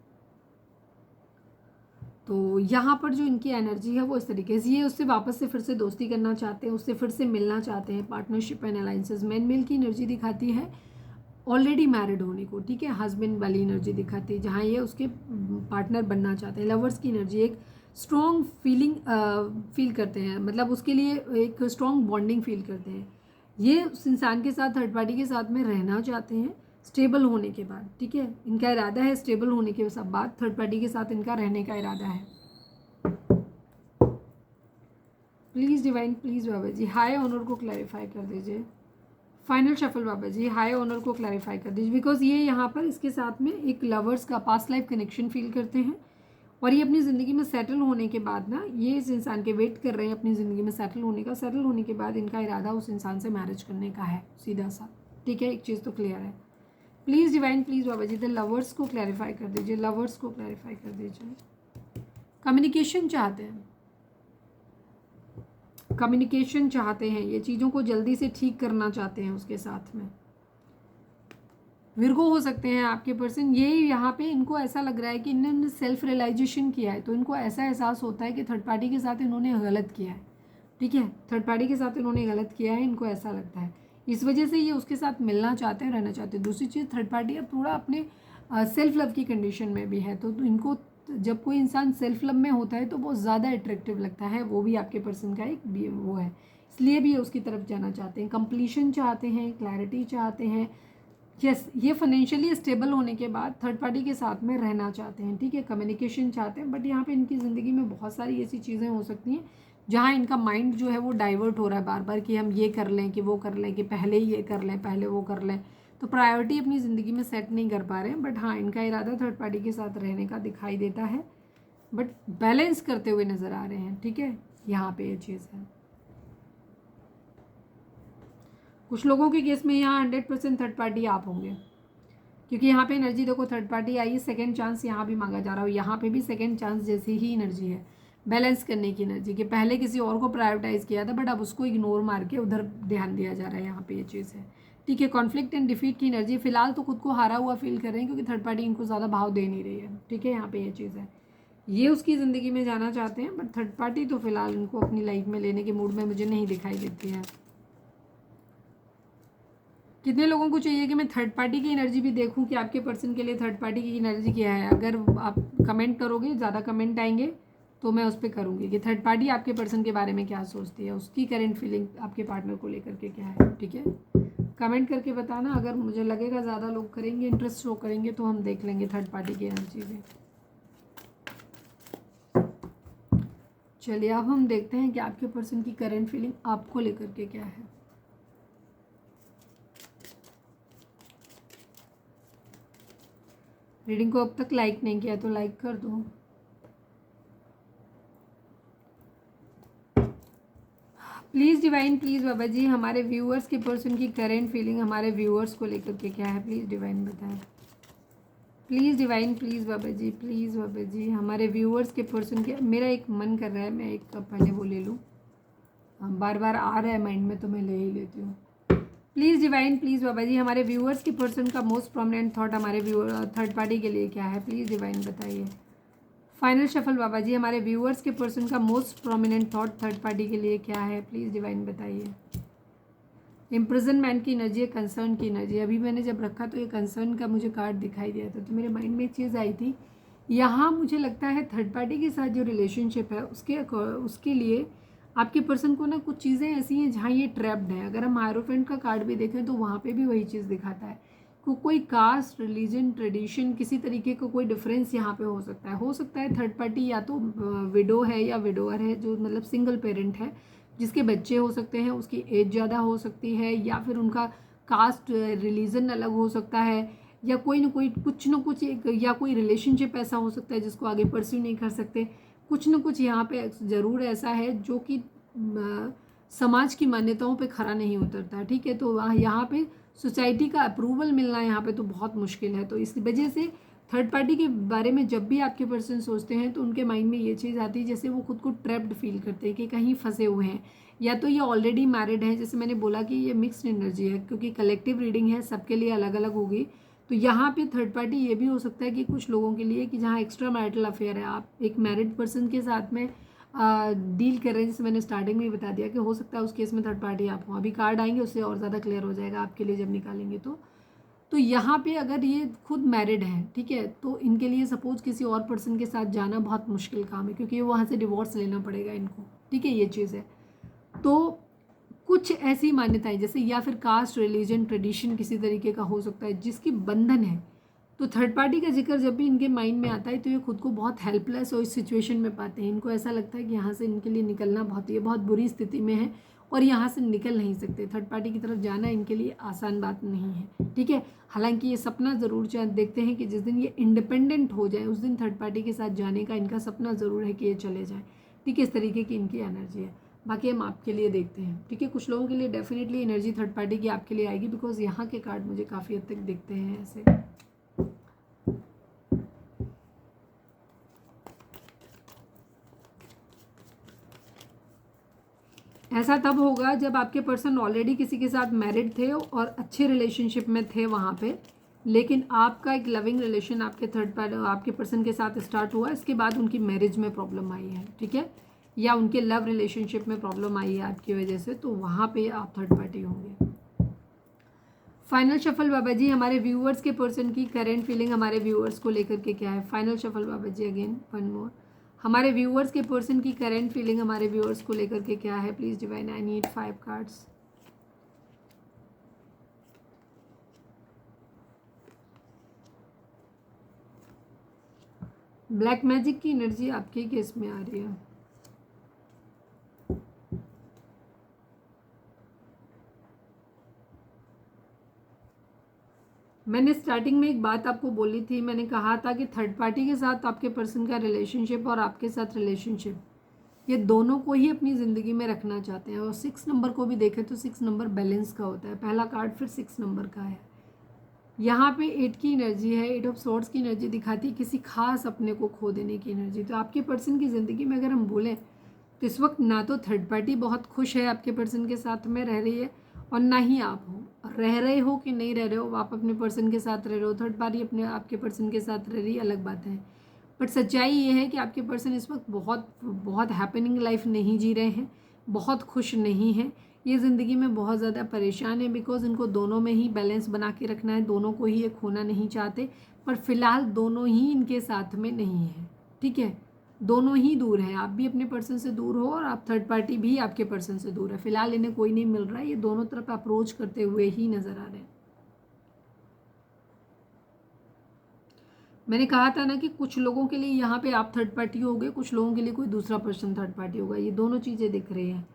तो यहाँ पर जो इनकी एनर्जी है वो इस तरीके से, ये उससे वापस से फिर से दोस्ती करना चाहते हैं, उससे फिर से मिलना चाहते हैं, पार्टनरशिप एंड अलाइंसेस। मेल की एनर्जी दिखाती है ऑलरेडी मैरिड होने को, ठीक है, हस्बैंड वाली एनर्जी दिखाती है जहाँ ये उसके पार्टनर बनना चाहते हैं। लवर्स की एनर्जी एक स्ट्रॉन्ग फीलिंग फील करते हैं, मतलब उसके लिए एक स्ट्रॉन्ग बॉन्डिंग फील करते हैं। ये उस इंसान के साथ थर्ड पार्टी के साथ में रहना चाहते हैं स्टेबल होने के बाद, ठीक है, इनका इरादा है स्टेबल होने के बाद थर्ड पार्टी के साथ इनका रहने का इरादा है। Please divine, please Baba ji high honour को क्लैरिफाई कर दीजिए। Final shuffle Baba ji high honour को क्लैरिफाई कर दीजिए, बिकॉज ये यहाँ पर इसके साथ में एक लवर्स का पास्ट लाइफ कनेक्शन फील करते हैं, और ये अपनी ज़िंदगी में सेटल होने के बाद ना, ये इस इंसान के वेट कर रहे हैं अपनी ज़िंदगी में सेटल होने का। सेटल होने के बाद इनका इरादा उस इंसान से मैरिज करने का है, सीधा सा। ठीक है, एक चीज़ तो क्लियर है। Please divine, please Baba ji the lovers को क्लैरिफाई कर दीजिए, लवर्स को क्लैरिफाई कर दीजिए। कम्युनिकेशन चाहते हैं, कम्युनिकेशन चाहते हैं, ये चीज़ों को जल्दी से ठीक करना चाहते हैं उसके साथ में। विर्गो हो सकते हैं आपके पर्सन। ये यहाँ पे इनको ऐसा लग रहा है कि इन्होंने सेल्फ रियलाइजेशन किया है, तो इनको ऐसा एहसास होता है कि थर्ड पार्टी के साथ इन्होंने गलत किया है। ठीक है, थर्ड पार्टी के साथ इन्होंने गलत किया है, इनको ऐसा लगता है। इस वजह से ये उसके साथ मिलना चाहते हैं, रहना चाहते हैं। दूसरी चीज़, थर्ड पार्टी अब थोड़ा अपने सेल्फ लव की कंडीशन में भी है, तो इनको जब कोई इंसान सेल्फ लव में होता है तो बहुत ज़्यादा अट्रैक्टिव लगता है। वो भी आपके पर्सन का एक वो है, इसलिए भी ये उसकी तरफ जाना चाहते हैं। कंप्लीशन चाहते हैं, क्लैरिटी चाहते हैं। यस, ये फाइनेंशियली स्टेबल होने के बाद थर्ड पार्टी के साथ में रहना चाहते हैं। ठीक है, कम्युनिकेशन चाहते हैं, बट यहाँ पे इनकी ज़िंदगी में बहुत सारी ऐसी चीज़ें हो सकती हैं जहाँ इनका माइंड जो है वो डाइवर्ट हो रहा है बार बार, कि हम ये कर लें, कि वो कर लें, कि पहले ये कर लें, पहले वो कर लें। तो प्रायोरिटी अपनी ज़िंदगी में सेट नहीं कर पा रहे हैं। बट हाँ, इनका इरादा थर्ड पार्टी के साथ रहने का दिखाई देता है, बट बैलेंस करते हुए नज़र आ रहे हैं। ठीक है, यहाँ पे ये चीज़ है। कुछ लोगों के केस में यहाँ 100% थर्ड पार्टी आप होंगे, क्योंकि यहाँ पे एनर्जी देखो, थर्ड पार्टी आई है, सेकंड चांस यहाँ भी मांगा जा रहा हो। यहाँ पे भी सेकंड चांस जैसी ही एनर्जी है, बैलेंस करने की एनर्जी, कि पहले किसी और को प्रायोरिटाइज किया था बट अब उसको इग्नोर मार के उधर ध्यान दिया जा रहा है। यहाँ पे ये चीज़ है। ठीक है, कॉन्फ्लिक्ट एंड डिफीट की एनर्जी। फिलहाल तो खुद को हारा हुआ फील कर रहे हैं, क्योंकि थर्ड पार्टी इनको ज़्यादा भाव दे नहीं रही है। ठीक है, यहाँ पे ये चीज़ है। ये उसकी ज़िंदगी में जाना चाहते हैं, बट थर्ड पार्टी तो फिलहाल इनको अपनी लाइफ में लेने के मूड में मुझे नहीं दिखाई देती है। कितने लोगों को चाहिए कि मैं थर्ड पार्टी की एनर्जी भी देखूं, कि आपके पर्सन के लिए थर्ड पार्टी की एनर्जी क्या है? अगर आप कमेंट करोगे, ज़्यादा कमेंट आएंगे तो मैं उस पर करूँगी कि थर्ड पार्टी आपके पर्सन के बारे में क्या सोचती है, उसकी करंट फीलिंग आपके पार्टनर को लेकर के क्या है। ठीक है, कमेंट करके बताना। अगर मुझे लगेगा ज़्यादा लोग करेंगे, इंटरेस्ट शो करेंगे, तो हम देख लेंगे थर्ड पार्टी की एनर्जी भी। चलिए, अब हम देखते हैं कि आपके पर्सन की करंट फीलिंग आपको लेकर के क्या है। रीडिंग को अब तक लाइक नहीं किया तो लाइक कर दो। Please divine, please Baba ji, हमारे व्यूअर्स के पर्सन की करेंट फीलिंग हमारे व्यूअर्स को लेकर के क्या है? प्लीज़ डिवाइन बताएं। Please divine, please Baba ji, please Baba ji, हमारे व्यूअर्स के पर्सन के। मेरा एक मन कर रहा है मैं एक कप पहले वो ले लूँ, बार बार आ रहा है माइंड में, तो मैं ले ही लेती हूँ। Please divine, please Baba ji, हमारे व्यूअर्स के पर्सन का मोस्ट प्रोमिनेंट थॉट हमारे थर्ड पार्टी के लिए क्या है? प्लीज़ डिवाइन बताइए। फाइनल शफल बाबा जी, हमारे व्यूअर्स के पर्सन का most prominent thought third party के लिए क्या है? प्लीज़ डिवाइन बताइए। इम्प्रिजनमेंट की एनर्जी है, कंसर्न की एनर्जी। अभी मैंने जब रखा तो ये कंसर्न का मुझे कार्ड दिखाई दिया था, तो मेरे माइंड में एक चीज़ आई थी। यहाँ मुझे लगता है थर्ड पार्टी के साथ जो रिलेशनशिप है उसके लिए आपके पर्सन को ना कुछ चीज़ें ऐसी हैं जहाँ ये ट्रैप्ड है। अगर हम हायरोफेंट का कार्ड भी देखें तो वहाँ पे भी वही चीज़ दिखाता है। कोई कास्ट, रिलीजन, ट्रेडिशन, किसी तरीके का कोई डिफरेंस यहाँ पे हो सकता है। थर्ड पार्टी या तो विडो है या विडोअर है, जो मतलब सिंगल पेरेंट है, जिसके बच्चे हो सकते हैं, उसकी एज ज़्यादा हो सकती है, या फिर उनका कास्ट, रिलीजन अलग हो सकता है, या कोई ना कोई कुछ ना कुछ एक, या कोई रिलेशनशिप ऐसा हो सकता है जिसको आगे परस्यू नहीं कर सकते। कुछ ना कुछ यहाँ पे ज़रूर ऐसा है जो कि समाज की मान्यताओं पे खरा नहीं उतरता। ठीक है, तो यहाँ पे सोसाइटी का अप्रूवल मिलना यहाँ पे तो बहुत मुश्किल है। तो इस वजह से थर्ड पार्टी के बारे में जब भी आपके पर्सन सोचते हैं तो उनके माइंड में ये चीज़ आती है, जैसे वो खुद को ट्रैप्ड फील करते हैं कि कहीं फंसे हुए हैं, या तो ये ऑलरेडी मैरिड हैं। जैसे मैंने बोला कि ये मिक्स्ड एनर्जी है, क्योंकि कलेक्टिव रीडिंग है, सबके लिए अलग अलग होगी। तो यहाँ पे थर्ड पार्टी ये भी हो सकता है कि कुछ लोगों के लिए कि जहाँ एक्स्ट्रा मैरिटल अफेयर है, आप एक मैरिड पर्सन के साथ में डील कर रहे हैं। जैसे मैंने स्टार्टिंग में ही बता दिया कि हो सकता है उस केस में थर्ड पार्टी आप हो। अभी कार्ड आएंगे उससे और ज़्यादा क्लियर हो जाएगा आपके लिए जब निकालेंगे। तो यहाँ पे अगर ये खुद मैरिड है, ठीक है, तो इनके लिए सपोज किसी और पर्सन के साथ जाना बहुत मुश्किल काम है, क्योंकि वहाँ से डिवोर्स लेना पड़ेगा इनको। ठीक है, ये चीज़ है। तो कुछ ऐसी मान्यताएं, जैसे या फिर कास्ट, रिलीजन, ट्रेडिशन किसी तरीके का हो सकता है जिसकी बंधन है, तो थर्ड पार्टी का जिक्र जब भी इनके माइंड में आता है तो ये खुद को बहुत हेल्पलेस और इस सिचुएशन में पाते हैं। इनको ऐसा लगता है कि यहाँ से इनके लिए निकलना बहुत बुरी स्थिति में है और यहाँ से निकल नहीं सकते। थर्ड पार्टी की तरफ जाना इनके लिए आसान बात नहीं है, ठीक है। हालांकि ये सपना ज़रूर देखते हैं कि जिस दिन ये इंडिपेंडेंट हो जाए उस दिन थर्ड पार्टी के साथ जाने का इनका सपना ज़रूर है कि ये चले जाएँ, ठीक है। इस तरीके की इनकी एनर्जी है। बाकी हम आपके लिए देखते हैं, ठीक है। कुछ लोगों के लिए डेफिनेटली एनर्जी थर्ड पार्टी की आपके लिए आएगी, बिकॉज यहाँ के कार्ड मुझे काफ़ी हद तक दिखते हैं ऐसे। ऐसा तब होगा जब आपके पर्सन ऑलरेडी किसी के साथ मैरिड थे और अच्छे रिलेशनशिप में थे वहाँ पे, लेकिन आपका एक लविंग रिलेशन आपके पर्सन के साथ स्टार्ट हुआ, इसके बाद उनकी मैरिज में प्रॉब्लम आई है, ठीक है, या उनके लव रिलेशनशिप में प्रॉब्लम आई है आपकी वजह से, तो वहाँ पे आप थर्ड पार्टी होंगे। फाइनल शफल बाबा जी, हमारे व्यूअर्स के पर्सन की करेंट फीलिंग हमारे व्यूअर्स को लेकर के क्या है? फाइनल शफल बाबा जी, अगेन वन मोर। हमारे व्यूअर्स के पर्सन की करेंट फीलिंग हमारे व्यूअर्स को लेकर के क्या है? Please divine, I need 5 cards. Black magic की एनर्जी आपके केस में आ रही है। मैंने स्टार्टिंग में एक बात आपको बोली थी, मैंने कहा था कि थर्ड पार्टी के साथ आपके पर्सन का रिलेशनशिप और आपके साथ रिलेशनशिप, ये दोनों को ही अपनी ज़िंदगी में रखना चाहते हैं। और 6 नंबर को भी देखें तो 6 नंबर बैलेंस का होता है। पहला कार्ड फिर 6 नंबर का है। यहाँ पे 8 की एनर्जी है, 8 ऑफ सोर्ड्स की एनर्जी दिखाती है किसी खास अपने को खो देने की एनर्जी। तो आपके पर्सन की ज़िंदगी में अगर हम बोलें तो इस वक्त ना तो थर्ड पार्टी बहुत खुश है आपके पर्सन के साथ में रह रही है, और ना ही आप हो। रह रहे हो कि नहीं रह रहे हो, आप अपने पर्सन के साथ रह रहे हो, थर्ड पार्टी अपने आपके पर्सन के साथ रह रही है, अलग बात है। बट सच्चाई ये है कि आपके पर्सन इस वक्त बहुत हैपनिंग लाइफ नहीं जी रहे हैं, बहुत खुश नहीं हैं। ये ज़िंदगी में बहुत ज़्यादा परेशान है, बिकॉज इनको दोनों में ही बैलेंस बना के रखना है, दोनों को ही ये खोना नहीं चाहते। पर फिलहाल दोनों ही इनके साथ में नहीं है, ठीक है। दोनों ही दूर हैं, आप भी अपने पर्सन से दूर हो और आप थर्ड पार्टी भी आपके पर्सन से दूर है। फिलहाल इन्हें कोई नहीं मिल रहा है, ये दोनों तरफ अप्रोच करते हुए ही नज़र आ रहे हैं। मैंने कहा था ना कि कुछ लोगों के लिए यहाँ पे आप थर्ड पार्टी होगे, कुछ लोगों के लिए कोई दूसरा पर्सन थर्ड पार्टी होगा। ये दोनों चीज़ें दिख रही हैं।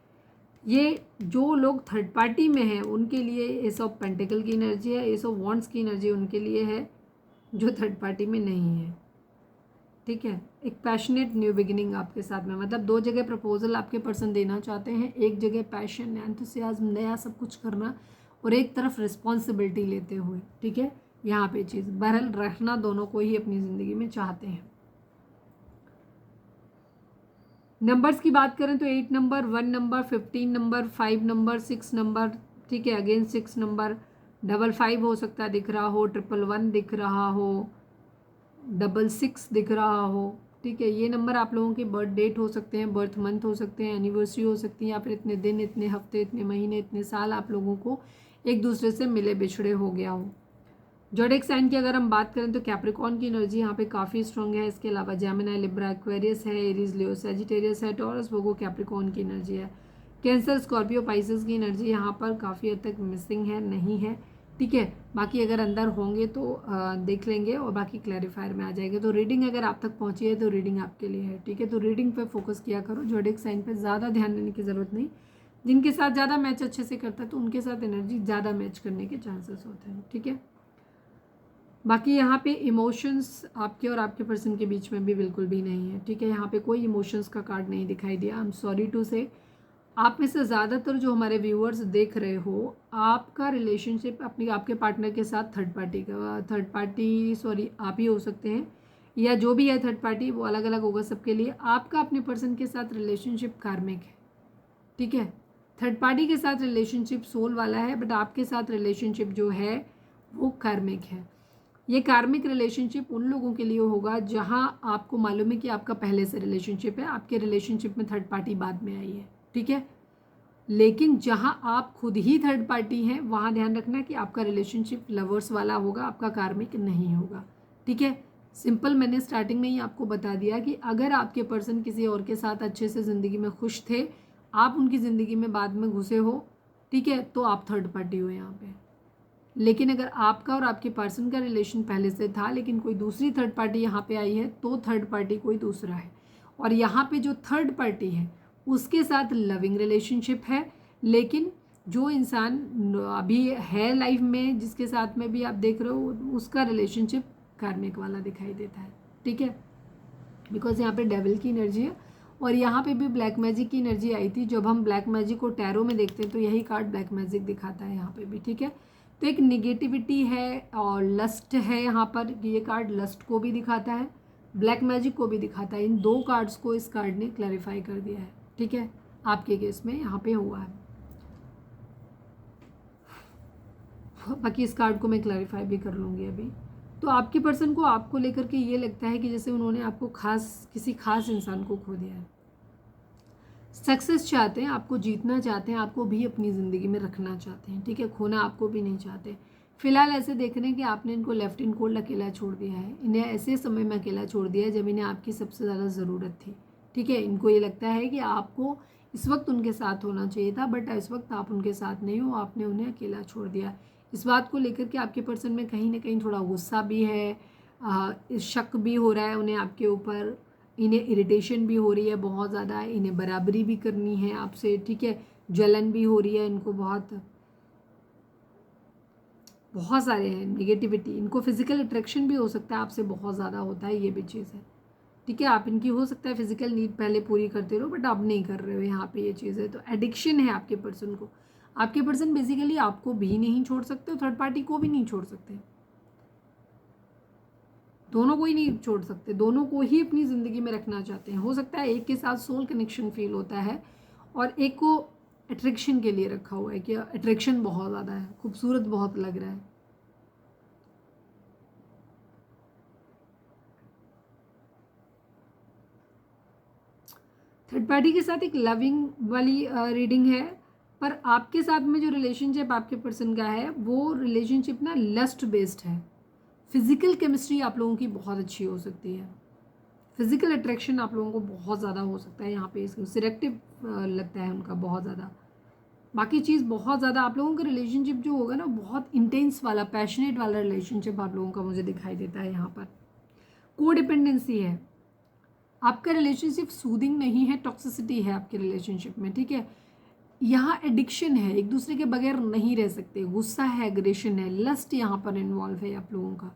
ये जो लोग थर्ड पार्टी में हैं उनके लिए एस ऑफ पेंटिकल की एनर्जी है, एस ऑफ वॉन्ड्स की एनर्जी उनके लिए है जो थर्ड पार्टी में नहीं है, ठीक है। एक पैशनेट न्यू बिगिनिंग आपके साथ में, मतलब 2 जगह प्रपोजल आपके पर्सन देना चाहते हैं। एक जगह पैशन, एंथुसियाज्म, नया सब कुछ करना, और एक तरफ रिस्पॉन्सिबिलिटी लेते हुए, ठीक है। यहाँ पे चीज़ बहरहाल रखना दोनों को ही अपनी ज़िंदगी में चाहते हैं। नंबर्स की बात करें तो 8 number, 1 number, 15 number, 5 number, 6 number, ठीक है। अगेन 6 नंबर, 55 हो सकता है दिख रहा हो, 111 दिख रहा हो, 66 दिख रहा हो, ठीक है। ये नंबर आप लोगों के बर्थ डेट हो सकते हैं, बर्थ मंथ हो सकते हैं, एनिवर्सरी हो सकती है, या फिर इतने दिन, इतने हफ्ते, इतने महीने, इतने साल आप लोगों को एक दूसरे से मिले बिछड़े हो गया हो। ज़ोडिएक साइन की अगर हम बात करें तो कैप्रिकॉर्न की एनर्जी यहाँ पे काफ़ी स्ट्रॉन्ग है। इसके अलावा जेमिनी, लिब्रा, एक्वेरियस है, एरीज, लियो, सैजिटेरियस है, टॉरस, वर्गो, कैप्रिकॉर्न की एनर्जी है। कैंसर, स्कॉर्पियो, पाइसेस की एनर्जी यहाँ पर काफ़ी हद तक मिसिंग है, नहीं है, ठीक है। बाकी अगर अंदर होंगे तो देख लेंगे और बाकी क्लैरिफायर में आ जाएंगे। तो रीडिंग अगर आप तक पहुँची है तो रीडिंग आपके लिए है, ठीक है। तो रीडिंग पे फोकस किया करो, ज़ोडिएक साइन पे ज़्यादा ध्यान देने की ज़रूरत नहीं। जिनके साथ ज़्यादा मैच अच्छे से करता है तो उनके साथ एनर्जी ज़्यादा मैच करने के चांसेस होते हैं, ठीक है। बाकी यहाँ पे इमोशंस आपके और आपके पर्सन के बीच में भी बिल्कुल भी नहीं है, ठीक है। यहाँ पे कोई इमोशंस का कार्ड नहीं दिखाई दिया। आई एम सॉरी टू से, आप में से ज़्यादातर जो हमारे व्यूअर्स देख रहे हो, आपका रिलेशनशिप आपके पार्टनर के साथ आप ही हो सकते हैं, या जो भी है थर्ड पार्टी वो अलग अलग होगा सबके लिए। आपका अपने पर्सन के साथ रिलेशनशिप कार्मिक है, ठीक है। थर्ड पार्टी के साथ रिलेशनशिप सोल वाला है, बट आपके साथ रिलेशनशिप जो है वो कार्मिक है। ये कार्मिक रिलेशनशिप उन लोगों के लिए होगा जहां आपको मालूम है कि आपका पहले से रिलेशनशिप है, आपके रिलेशनशिप में थर्ड पार्टी बाद में आई है, ठीक है। लेकिन जहां आप खुद ही थर्ड पार्टी हैं वहां ध्यान रखना कि आपका रिलेशनशिप लवर्स वाला होगा, आपका कार्मिक नहीं होगा, ठीक है। सिंपल, मैंने स्टार्टिंग में ही आपको बता दिया कि अगर आपके पर्सन किसी और के साथ अच्छे से ज़िंदगी में खुश थे, आप उनकी ज़िंदगी में बाद में घुसे हो, ठीक है, तो आप थर्ड पार्टी हो यहाँ पे। लेकिन अगर आपका और आपके पर्सन का रिलेशन पहले से था लेकिन कोई दूसरी थर्ड पार्टी यहाँ पे आई है तो थर्ड पार्टी कोई दूसरा है। और यहाँ पे जो थर्ड पार्टी है उसके साथ लविंग रिलेशनशिप है, लेकिन जो इंसान अभी है लाइफ में जिसके साथ में भी आप देख रहे हो उसका रिलेशनशिप कार्मिक वाला दिखाई देता है। ठीक है, बिकॉज यहाँ पे डेविल की एनर्जी है और यहाँ पे भी ब्लैक मैजिक की एनर्जी आई थी। जब हम ब्लैक मैजिक को टैरो में देखते हैं तो यही कार्ड ब्लैक मैजिक दिखाता है यहाँ पे भी। ठीक है, तो एक निगेटिविटी है और लस्ट है यहाँ पर। ये कार्ड लस्ट को भी दिखाता है, ब्लैक मैजिक को भी दिखाता है। इन दो कार्ड्स को इस कार्ड ने क्लैरिफाई कर दिया है। ठीक है, आपके केस में यहाँ पे हुआ है। बाकी इस कार्ड को मैं क्लैरिफाई भी कर लूँगी अभी। तो आपके पर्सन को आपको लेकर के ये लगता है कि जैसे उन्होंने आपको किसी खास इंसान को खो दिया है। सक्सेस चाहते हैं, आपको जीतना चाहते हैं, आपको भी अपनी ज़िंदगी में रखना चाहते हैं। ठीक है, खोना आपको भी नहीं चाहते। फिलहाल ऐसे देख रहे हैं कि आपने इनको लेफ्ट इन कोल्ड अकेला छोड़ दिया है। इन्हें ऐसे समय में अकेला छोड़ दिया है जब इन्हें आपकी सबसे ज़्यादा ज़रूरत थी। ठीक है, इनको ये लगता है कि आपको इस वक्त उनके साथ होना चाहिए था, बट इस वक्त आप उनके साथ नहीं हो, आपने उन्हें अकेला छोड़ दिया। इस बात को लेकर के आपके पर्सन में कहीं ना कहीं थोड़ा गुस्सा भी है, शक भी हो रहा है उन्हें आपके ऊपर, इन्हें इरिटेशन भी हो रही है बहुत ज़्यादा, इन्हें बराबरी भी करनी है आपसे। ठीक है, जलन भी हो रही है इनको, बहुत सारे हैं निगेटिविटी। इनको फिजिकल अट्रैक्शन भी हो सकता है आपसे बहुत ज़्यादा होता है, ये भी चीज़ है। ठीक है, आप इनकी हो सकता है फिजिकल नीड पहले पूरी करते रहो बट अब नहीं कर रहे हो, यहाँ पे ये चीज़ है। तो एडिक्शन है आपके पर्सन को। आपके पर्सन बेसिकली आपको भी नहीं छोड़ सकते और थर्ड पार्टी को भी नहीं छोड़ सकते, दोनों को ही नहीं छोड़ सकते, दोनों को ही अपनी ज़िंदगी में रखना चाहते हैं। हो सकता है एक के साथ सोल कनेक्शन फील होता है और एक को अट्रैक्शन के लिए रखा हुआ है कि अट्रैक्शन बहुत ज़्यादा है, खूबसूरत बहुत लग रहा है। थर्ड पार्टी के साथ एक लविंग वाली रीडिंग है, पर आपके साथ में जो रिलेशनशिप आपके पर्सन का है वो रिलेशनशिप ना लस्ट बेस्ड है। फिजिकल केमिस्ट्री आप लोगों की बहुत अच्छी हो सकती है, फिजिकल अट्रैक्शन आप लोगों को बहुत ज़्यादा हो सकता है। यहाँ पे सिलेक्टिव लगता है उनका बहुत ज़्यादा। बाकी चीज़ बहुत ज़्यादा आप लोगों का रिलेशनशिप जो होगा ना बहुत इंटेंस वाला, पैशनेट वाला रिलेशनशिप आप लोगों का मुझे दिखाई देता है। यहाँ पर को डिपेंडेंसी है, आपका रिलेशनशिप सूदिंग नहीं है, टॉक्सिसिटी है आपके रिलेशनशिप में। ठीक है, यहाँ एडिक्शन है, एक दूसरे के बगैर नहीं रह सकते, गुस्सा है, एग्रेशन है, लस्ट यहाँ पर इन्वॉल्व है आप लोगों का।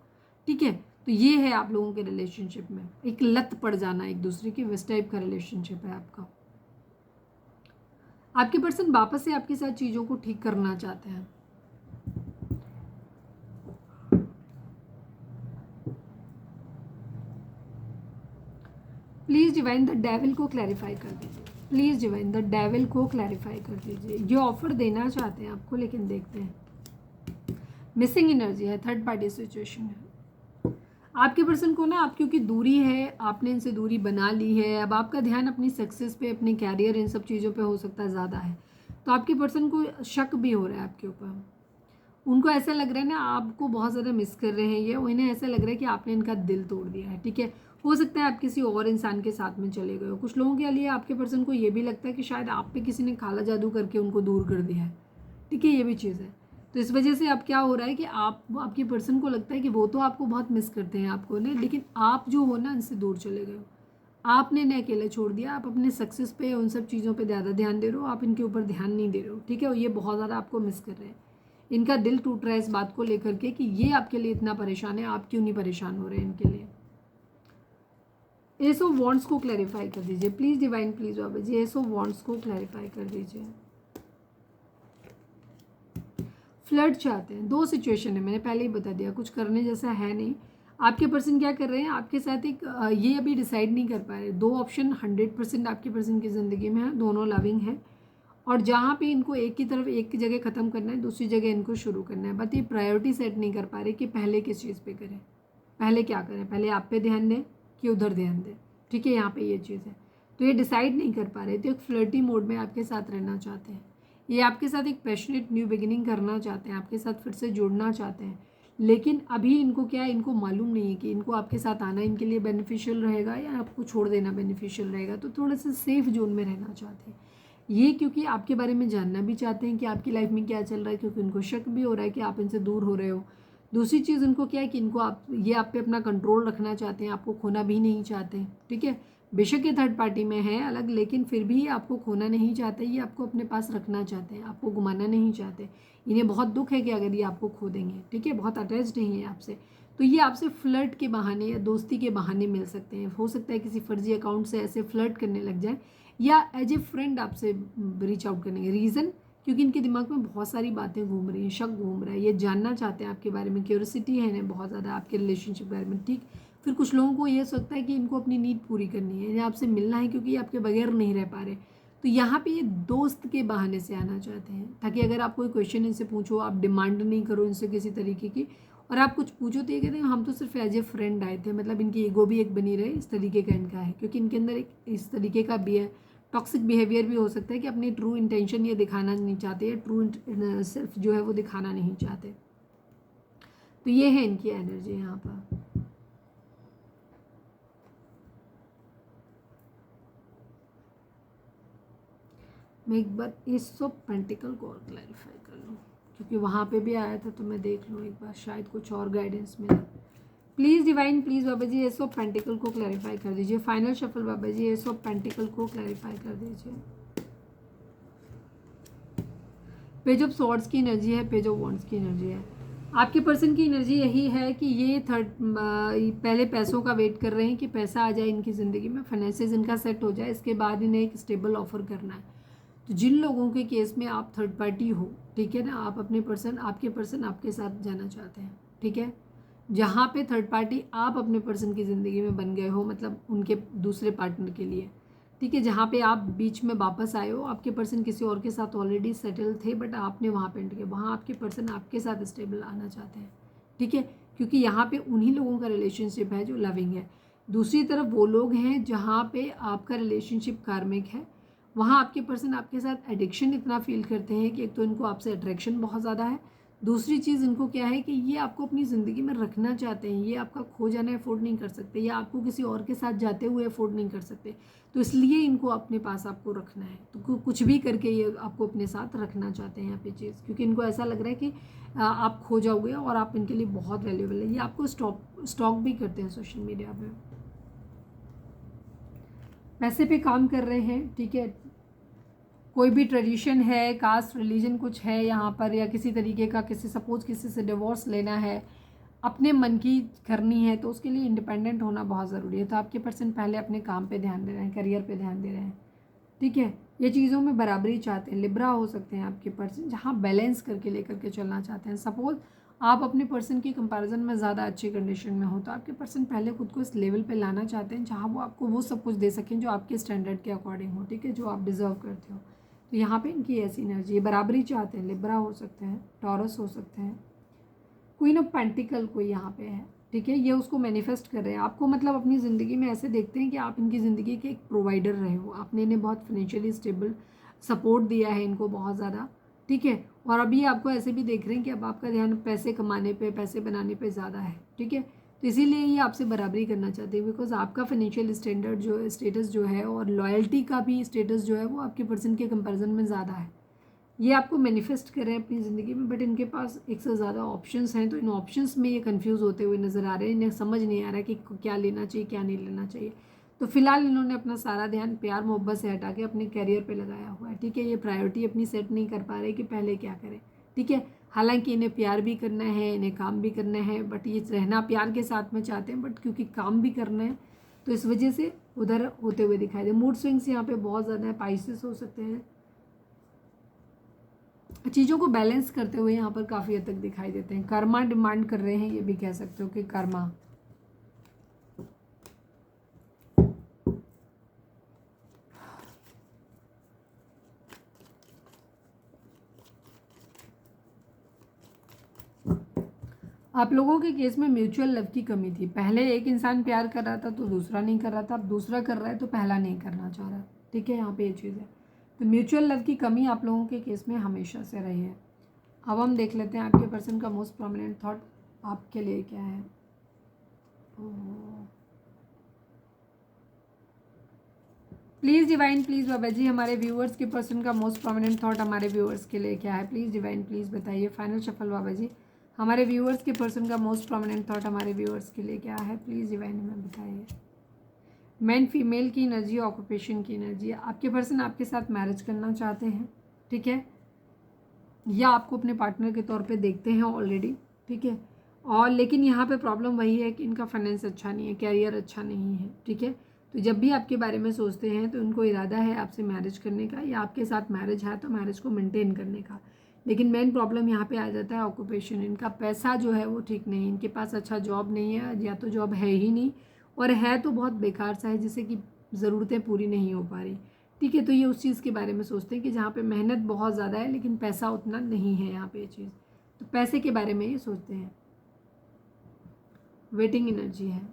ठीक है, तो ये है आप लोगों के रिलेशनशिप में एक लत पड़ जाना एक दूसरे की, इस टाइप का रिलेशनशिप है आपका। आपके पर्सन वापस से आपके साथ चीज़ों को ठीक करना चाहते हैं। प्लीज़ डिवाइन द डेविल को क्लैरिफाई कर दीजिए, प्लीज़ डिवाइन द डेविल को क्लैरिफाई कर दीजिए। ये ऑफर देना चाहते हैं आपको, लेकिन देखते हैं। मिसिंग एनर्जी है, थर्ड पार्टी सिचुएशन है। आपके पर्सन को ना आप क्योंकि दूरी है, आपने इनसे दूरी बना ली है, अब आपका ध्यान अपनी सक्सेस पे, अपने कैरियर, इन सब चीज़ों पे हो सकता है ज़्यादा है। तो आपके पर्सन को शक भी हो रहा है आपके ऊपर। उनको ऐसा लग रहा है ना आपको बहुत ज़्यादा मिस कर रहे हैं ये, उन्हें ऐसा लग रहा है कि आपने इनका दिल तोड़ दिया है। ठीक है, हो सकता है आप किसी और इंसान के साथ में चले गए हो। कुछ लोगों के लिए आपके पर्सन को ये भी लगता है कि शायद आप पे किसी ने काला जादू करके उनको दूर कर दिया है। ठीक है, ये भी चीज़ है। तो इस वजह से अब क्या हो रहा है कि आपके पर्सन को लगता है कि वो तो आपको बहुत मिस करते हैं आपको ने, लेकिन आप जो हो ना इनसे दूर चले गए हो, आपने इन्हें अकेले छोड़ दिया। आप अपने सक्सेस पे, उन सब चीज़ों पे ज़्यादा ध्यान दे रहे हो, आप इनके ऊपर ध्यान नहीं दे रहे हो। ठीक है, और ये बहुत ज़्यादा आपको मिस कर रहे हैं। इनका दिल टूट रहा है इस बात को लेकर के कि ये आपके लिए इतना परेशान है, आप क्यों नहीं परेशान हो रहे हैं इनके लिए। एस ऑफ वॉन्ड्स को क्लैरिफाई कर दीजिए please divine, please Baba ji, ace of wands को क्लैरिफाई कर दीजिए। फ्लर्ट चाहते हैं, दो सिचुएशन है, मैंने पहले ही बता दिया, कुछ करने जैसा है नहीं। आपके पर्सन क्या कर रहे हैं आपके साथ, एक ये अभी डिसाइड नहीं कर पा रहे। दो ऑप्शन 100% आपके पर्सन की ज़िंदगी में है, दोनों लविंग है, और जहाँ पे इनको एक की तरफ एक की जगह ख़त्म करना है, दूसरी जगह इनको शुरू करना है। बट ये प्रायोरिटी सेट नहीं कर पा रहे कि पहले किस चीज़ पे करें, पहले क्या करें, पहले आप पे ध्यान दें कि उधर ध्यान दें। ठीक है, यहाँ पे ये चीज़ है, तो ये डिसाइड नहीं कर पा रहे। तो एक फ्लर्टी मोड में आपके साथ रहना चाहते हैं, ये आपके साथ एक पैशनेट न्यू बिगिनिंग करना चाहते हैं, आपके साथ फिर से जुड़ना चाहते हैं। लेकिन अभी इनको क्या है, इनको मालूम नहीं है कि इनको आपके साथ आना इनके लिए बेनिफिशियल रहेगा या आपको छोड़ देना बेनिफिशियल रहेगा। तो थोड़ा सा सेफ जोन में रहना चाहते हैं। ये क्योंकि आपके बारे में जानना भी चाहते हैं कि आपकी लाइफ में क्या चल रहा है, क्योंकि उनको शक भी हो रहा है कि आप इनसे दूर हो रहे हो। दूसरी चीज़ उनको क्या है कि इनको आप पे अपना कंट्रोल रखना चाहते हैं, आपको खोना भी नहीं चाहते, ठीक है। बेशक ये थर्ड पार्टी में है अलग, लेकिन फिर भी आपको खोना नहीं चाहते, ये आपको अपने पास रखना चाहते हैं, आपको घुमाना नहीं चाहते। इन्हें बहुत दुख है कि अगर ये आपको खो देंगे, ठीक है, बहुत अटैच्ड नहीं है आपसे। तो ये आपसे फ्लर्ट के बहाने या दोस्ती के बहाने मिल सकते हैं। हो सकता है किसी फर्जी अकाउंट से ऐसे फ्लर्ट करने लग जाए, या एज ए फ्रेंड आपसे रीच आउट करने के रीज़न, क्योंकि इनके दिमाग में बहुत सारी बातें घूम रही हैं, शक घूम रहा है, ये जानना चाहते हैं आपके बारे में, क्यूरियोसिटी है इन्हें बहुत ज़्यादा आपके रिलेशनशिप के बारे में, ठीक। फिर कुछ लोगों को ये सोचता है कि इनको अपनी नीड पूरी करनी है या आपसे मिलना है, क्योंकि आपके बगैर नहीं रह पा रहे। तो यहाँ पे ये दोस्त के बहाने से आना चाहते हैं, ताकि अगर आप कोई क्वेश्चन इनसे पूछो, आप डिमांड नहीं करो इनसे किसी तरीके की, और आप कुछ पूछो तो ये कहते हैं हम तो सिर्फ एज ए फ्रेंड आए थे, मतलब इनकी ईगो भी एक बनी रहे, इस तरीके का इनका है। क्योंकि इनके अंदर एक इस तरीके का भी है, टॉक्सिक बिहेवियर भी हो सकता है कि अपनी ट्रू इंटेंशन ये दिखाना नहीं चाहते, या ट्रू सेल्फ जो है वो दिखाना नहीं चाहते। तो ये है इनकी एनर्जी यहाँ पर। मैं एक बार एस ऑफ पेंटिकल को और क्लैरिफाई कर लूँ, क्योंकि वहाँ पे भी आया था, तो मैं देख लूँ एक बार, शायद कुछ और गाइडेंस मिले। Please divine, please Baba ji ace of pentacles को क्लैरिफाई कर दीजिए। Final shuffle Baba ji ace of pentacles को क्लैरिफाई कर दीजिए। पेज ऑफ सॉर्ड्स की एनर्जी है, पेज ऑफ वॉन्ड्स की एनर्जी है। आपके पर्सन की एनर्जी यही है कि ये पहले पैसों का वेट कर रहे हैं कि पैसा आ जाए इनकी ज़िंदगी में, फाइनेंसेस इनका सेट हो जाए, इसके बाद इन्हें एक स्टेबल ऑफर करना है। तो जिन लोगों के केस में आप थर्ड पार्टी हो, ठीक है ना, आप अपने आपके पर्सन आपके साथ जाना चाहते हैं, ठीक है। जहाँ पे थर्ड पार्टी आप अपने पर्सन की ज़िंदगी में बन गए हो, मतलब उनके दूसरे पार्टनर के लिए, ठीक है, जहाँ पे आप बीच में वापस आए हो, आपके पर्सन किसी और के साथ ऑलरेडी सेटल थे, बट आपने वहाँ पे एंटर किया, वहाँ आपके पर्सन आपके साथ स्टेबल आना चाहते हैं, ठीक है। क्योंकि यहाँ पे उन्हीं लोगों का रिलेशनशिप है जो लविंग है। दूसरी तरफ वो लोग हैं जहाँ पे आपका रिलेशनशिप कार्मिक है, वहाँ आपके पर्सन आपके साथ एडिक्शन इतना फील करते हैं कि एक तो इनको आपसे अट्रैक्शन बहुत ज़्यादा है, दूसरी चीज़ इनको क्या है कि ये आपको अपनी ज़िंदगी में रखना चाहते हैं, ये आपका खो जाना अफोर्ड नहीं कर सकते, या आपको किसी और के साथ जाते हुए अफोर्ड नहीं कर सकते। तो इसलिए इनको अपने पास आपको रखना है, तो कुछ भी करके ये आपको अपने साथ रखना चाहते हैं यहाँ पे चीज़, क्योंकि इनको ऐसा लग रहा है कि आप खो जाओगे और आप इनके लिए बहुत वैल्यूएबल है। ये आपको स्टॉक भी करते हैं सोशल मीडिया पे, पैसे पे काम कर रहे हैं, ठीक है। कोई भी ट्रेडिशन है, कास्ट रिलीजन कुछ है यहाँ पर, या किसी तरीके का सपोज किसी से डिवोर्स लेना है, अपने मन की करनी है, तो उसके लिए इंडिपेंडेंट होना बहुत ज़रूरी है। तो आपके पर्सन पहले अपने काम पे ध्यान दे रहे हैं, करियर पे ध्यान दे रहे हैं, ठीक है। ये चीज़ों में बराबरी चाहते हैं, लिब्रा हो सकते हैं आपके पर्सन, जहाँ बैलेंस करके लेकर के चलना चाहते हैं। सपोज आप अपने पर्सन की कंपैरिजन में ज़्यादा अच्छी कंडीशन में हो, तो आपके पर्सन पहले खुद को इस लेवल पे लाना चाहते हैं जहाँ वो आपको वो सब कुछ दे सकें जो आपके स्टैंडर्ड के अकॉर्डिंग हो, ठीक है, जो आप डिज़र्व करते हो। तो यहाँ पे इनकी ऐसी एनर्जी है, बराबरी चाहते हैं, लिब्रा हो सकते हैं, टॉरस हो सकते हैं, क्वीन ऑफ पेंटिकल कोई यहाँ पे है, ठीक है। ये उसको मैनिफेस्ट कर रहे हैं आपको, मतलब अपनी ज़िंदगी में ऐसे देखते हैं कि आप इनकी ज़िंदगी के एक प्रोवाइडर रहे हो, आपने इन्हें बहुत फाइनेंशियली स्टेबल सपोर्ट दिया है इनको बहुत ज़्यादा, ठीक है। और अभी आपको ऐसे भी देख रहे हैं कि अब आपका ध्यान पैसे कमाने पे, पैसे बनाने पे ज़्यादा है, ठीक है। तो इसीलिए ये आपसे बराबरी करना चाहते हैं, बिकॉज आपका फाइनेंशियल स्टेटस जो है और लॉयल्टी का भी स्टेटस जो है वो आपके पर्सन के कंपैरिजन में ज़्यादा है। ये आपको मैनिफेस्ट कर रहे हैं अपनी ज़िंदगी में, बट इनके पास एक से ज़्यादा ऑप्शंस हैं, तो इन ऑप्शंस में ये कंफ्यूज होते हुए नज़र आ रहे हैं, इन्हें समझ नहीं आ रहा है कि क्या लेना चाहिए क्या नहीं लेना चाहिए। तो फिलहाल इन्होंने अपना सारा ध्यान प्यार मोहब्बत से हटा के अपने कैरियर पे लगाया हुआ है, ठीक है। ये प्रायोरिटी अपनी सेट नहीं कर पा रहे कि पहले क्या करें, ठीक है। हालांकि इन्हें प्यार भी करना है, इन्हें काम भी करना है, बट ये रहना प्यार के साथ में चाहते हैं, बट क्योंकि काम भी करना है तो इस वजह से उधर होते हुए दिखाई दे। मूड स्विंग्स यहाँ पे बहुत ज़्यादा है, पाइसेस हो सकते हैं, चीज़ों को बैलेंस करते हुए यहाँ पर काफ़ी हद तक दिखाई देते हैं। कर्मा डिमांड कर रहे हैं, ये भी कह सकते हो कि कर्मा। आप लोगों के केस में म्यूचुअल लव की कमी थी, पहले एक इंसान प्यार कर रहा था तो दूसरा नहीं कर रहा था, अब दूसरा कर रहा है तो पहला नहीं करना चाह रहा, ठीक है। यहाँ पे ये चीज़ है, तो म्यूचुअल लव की कमी आप लोगों के केस में हमेशा से रही है। अब हम देख लेते हैं आपके पर्सन का मोस्ट प्रोमिनेंट थॉट आपके लिए क्या है। Please divine please Baba ji हमारे व्यूअर्स के पर्सन का मोस्ट प्रोमिनेंट थॉट हमारे व्यूअर्स के लिए क्या है? प्लीज़ डिवाइन प्लीज़ बताइए। फाइनल शफल बाबा जी हमारे व्यूअर्स के पर्सन का मोस्ट प्रोमिनेंट थॉट हमारे व्यूअर्स के लिए क्या है? प्लीज़ डिवाइन हमें बताइए। मैन फीमेल की एनर्जी, ऑक्यूपेशन की एनर्जी। आपके पर्सन आपके साथ मैरिज करना चाहते हैं, ठीक है, या आपको अपने पार्टनर के तौर पे देखते हैं ऑलरेडी, ठीक है। और लेकिन यहाँ पे प्रॉब्लम वही है कि इनका फाइनेंस अच्छा नहीं है, कैरियर अच्छा नहीं है, ठीक है। तो जब भी आपके बारे में सोचते हैं तो उनको इरादा है आपसे मैरिज करने का, या आपके साथ मैरिज है तो मैरिज को मेंटेन करने का। लेकिन मेन प्रॉब्लम यहाँ पे आ जाता है ऑक्यूपेशन। इनका पैसा जो है वो ठीक नहीं है, इनके पास अच्छा जॉब नहीं है, या तो जॉब है ही नहीं, और है तो बहुत बेकार सा है जिससे कि ज़रूरतें पूरी नहीं हो पा रही, ठीक है। तो ये उस चीज़ के बारे में सोचते हैं कि जहाँ पे मेहनत बहुत ज़्यादा है लेकिन पैसा उतना नहीं है यहाँ पे ये चीज़, तो पैसे के बारे में ये सोचते हैं। वेटिंग एनर्जी है।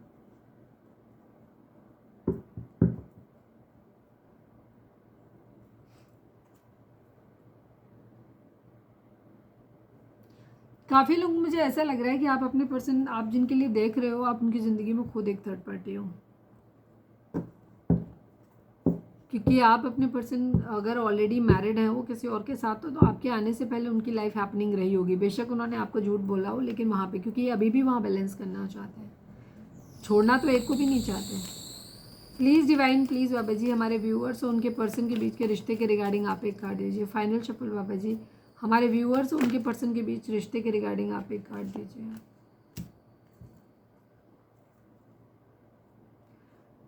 काफ़ी लोग, मुझे ऐसा लग रहा है कि आप अपने पर्सन, आप जिनके लिए देख रहे हो, आप उनकी ज़िंदगी में खुद एक थर्ड पार्टी हो, क्योंकि आप अपने पर्सन अगर ऑलरेडी मैरिड हैं वो किसी और के साथ हो, तो आपके आने से पहले उनकी लाइफ हैपनिंग रही होगी। बेशक उन्होंने आपको झूठ बोला हो, लेकिन वहाँ पे क्योंकि ये अभी भी वहाँ बैलेंस करना चाहते हैं, छोड़ना तो एक को भी नहीं चाहते। Please divine please Baba ji हमारे व्यूअर्स और उनके पर्सन के बीच के रिश्ते के रिगार्डिंग आप एक कार्ड दीजिए। फाइनल शफल बाबा जी हमारे व्यूअर्स और उनके पर्सन के बीच रिश्ते के रिगार्डिंग आप एक कार्ड दीजिए।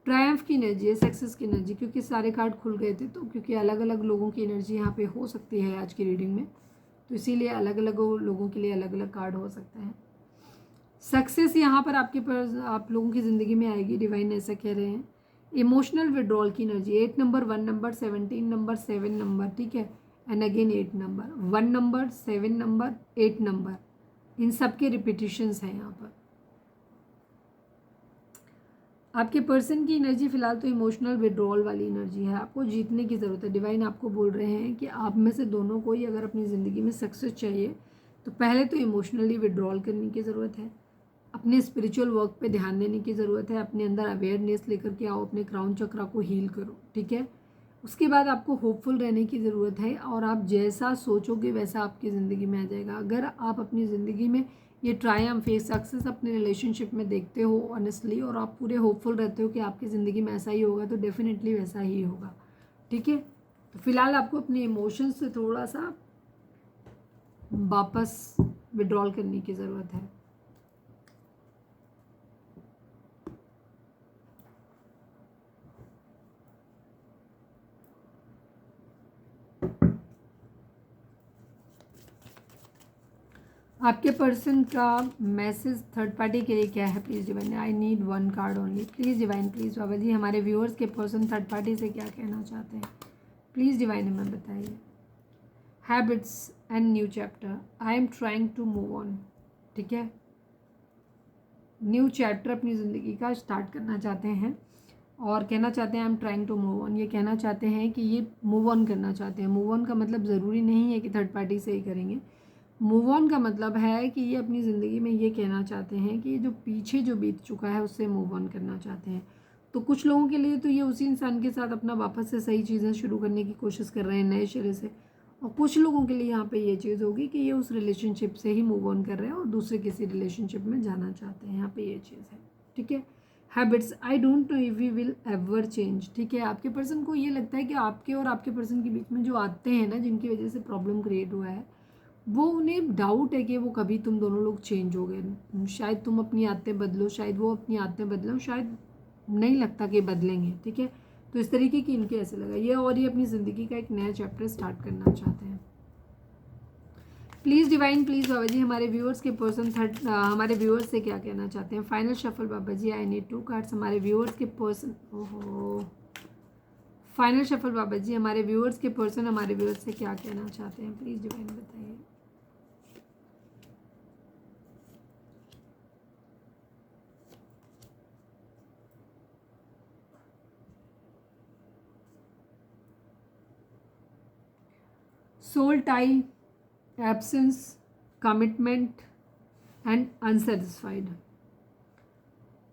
ट्रायम्फ की एनर्जी है, सक्सेस की एनर्जी, क्योंकि सारे कार्ड खुल गए थे, तो क्योंकि अलग अलग लोगों की एनर्जी यहाँ पे हो सकती है आज की रीडिंग में, तो इसीलिए अलग अलग लोगों के लिए अलग अलग कार्ड हो सकता है। सक्सेस यहाँ पर आप लोगों की ज़िंदगी में आएगी, डिवाइन ऐसा कह रहे हैं। इमोशनल विड्रॉल की energy, 8 number, 1 number, 17 number, 7 number, ठीक है, and again 8 number, 1 number, 7 number, 8 number, इन सब के रिपीटिशंस हैं यहाँ पर। आपके पर्सन की एनर्जी फिलहाल तो इमोशनल विड्रॉल वाली एनर्जी है, आपको जीतने की ज़रूरत है। डिवाइन आपको बोल रहे हैं कि आप में से दोनों को ही अगर अपनी ज़िंदगी में सक्सेस चाहिए तो पहले तो इमोशनली विड्रॉल करने की ज़रूरत है, अपने स्पिरिचुअल वर्क पे ध्यान देने की ज़रूरत है, अपने अंदर अवेयरनेस लेकर के आओ, अपने क्राउन चक्रा को हील करो, ठीक है। उसके बाद आपको होपफुल रहने की ज़रूरत है, और आप जैसा सोचोगे वैसा आपकी ज़िंदगी में आ जाएगा। अगर आप अपनी ज़िंदगी में ये ट्रायम्फ, ये सक्सेस अपने रिलेशनशिप में देखते हो ऑनेस्टली, और आप पूरे होपफुल रहते हो कि आपकी ज़िंदगी में ऐसा ही होगा, तो डेफिनेटली वैसा ही होगा, ठीक है। तो फिलहाल आपको अपने इमोशंस से थोड़ा सा वापस विड्रॉल करने की ज़रूरत है। आपके पर्सन का मैसेज थर्ड पार्टी के लिए क्या है? Please divine, I need 1 card only. Please divine please Baba ji हमारे व्यूअर्स के पर्सन थर्ड पार्टी से क्या कहना चाहते हैं? प्लीज़ डिवाइन हमें बताइए। Habits and new chapter, I am trying to move on, ठीक है। न्यू चैप्टर अपनी ज़िंदगी का स्टार्ट करना चाहते हैं, और कहना चाहते हैं I am trying to move on. ये कहना चाहते हैं कि ये मूव ऑन करना चाहते हैं। मूव ऑन का मतलब ज़रूरी नहीं है कि थर्ड पार्टी से ही करेंगे। मूव ऑन का मतलब है कि ये अपनी ज़िंदगी में ये कहना चाहते हैं कि जो पीछे जो बीत चुका है उससे मूव ऑन करना चाहते हैं। तो कुछ लोगों के लिए तो ये उसी इंसान के साथ अपना वापस से सही चीज़ें शुरू करने की कोशिश कर रहे हैं नए सिरे से, और कुछ लोगों के लिए यहाँ पे ये चीज़ होगी कि ये उस रिलेशनशिप से ही मूव ऑन कर रहे हैं और दूसरे किसी रिलेशनशिप में जाना चाहते हैं। यहाँ पे ये चीज़ है, ठीक है। Habits, I don't know if we will ever change, ठीक है। आपके पर्सन को ये लगता है कि आपके और आपके पर्सन के बीच में जो आते हैं ना, जिनकी वजह से प्रॉब्लम क्रिएट हुआ है, वो उन्हें डाउट है कि वो कभी तुम दोनों लोग चेंज हो गए। शायद तुम अपनी आदतें बदलो, शायद वो अपनी आदतें बदलो, शायद नहीं लगता कि बदलेंगे, ठीक है। तो इस तरीके की इनके ऐसे लगा ये, और ये अपनी ज़िंदगी का एक नया चैप्टर स्टार्ट करना चाहते हैं। Please divine please Baba ji हमारे व्यूअर्स के पर्सन हमारे व्यूअर्स से क्या कहना चाहते हैं? Final shuffle Baba ji, I need 2 cards हमारे व्यूअर्स के पर्सन। ओहो, फाइनल शफल बाबा जी हमारे व्यूअर्स के पर्सन हमारे व्यूअर्स से क्या कहना चाहते हैं? प्लीज़ डिवाइन बताइए। Soul tie, absence, commitment and unsatisfied.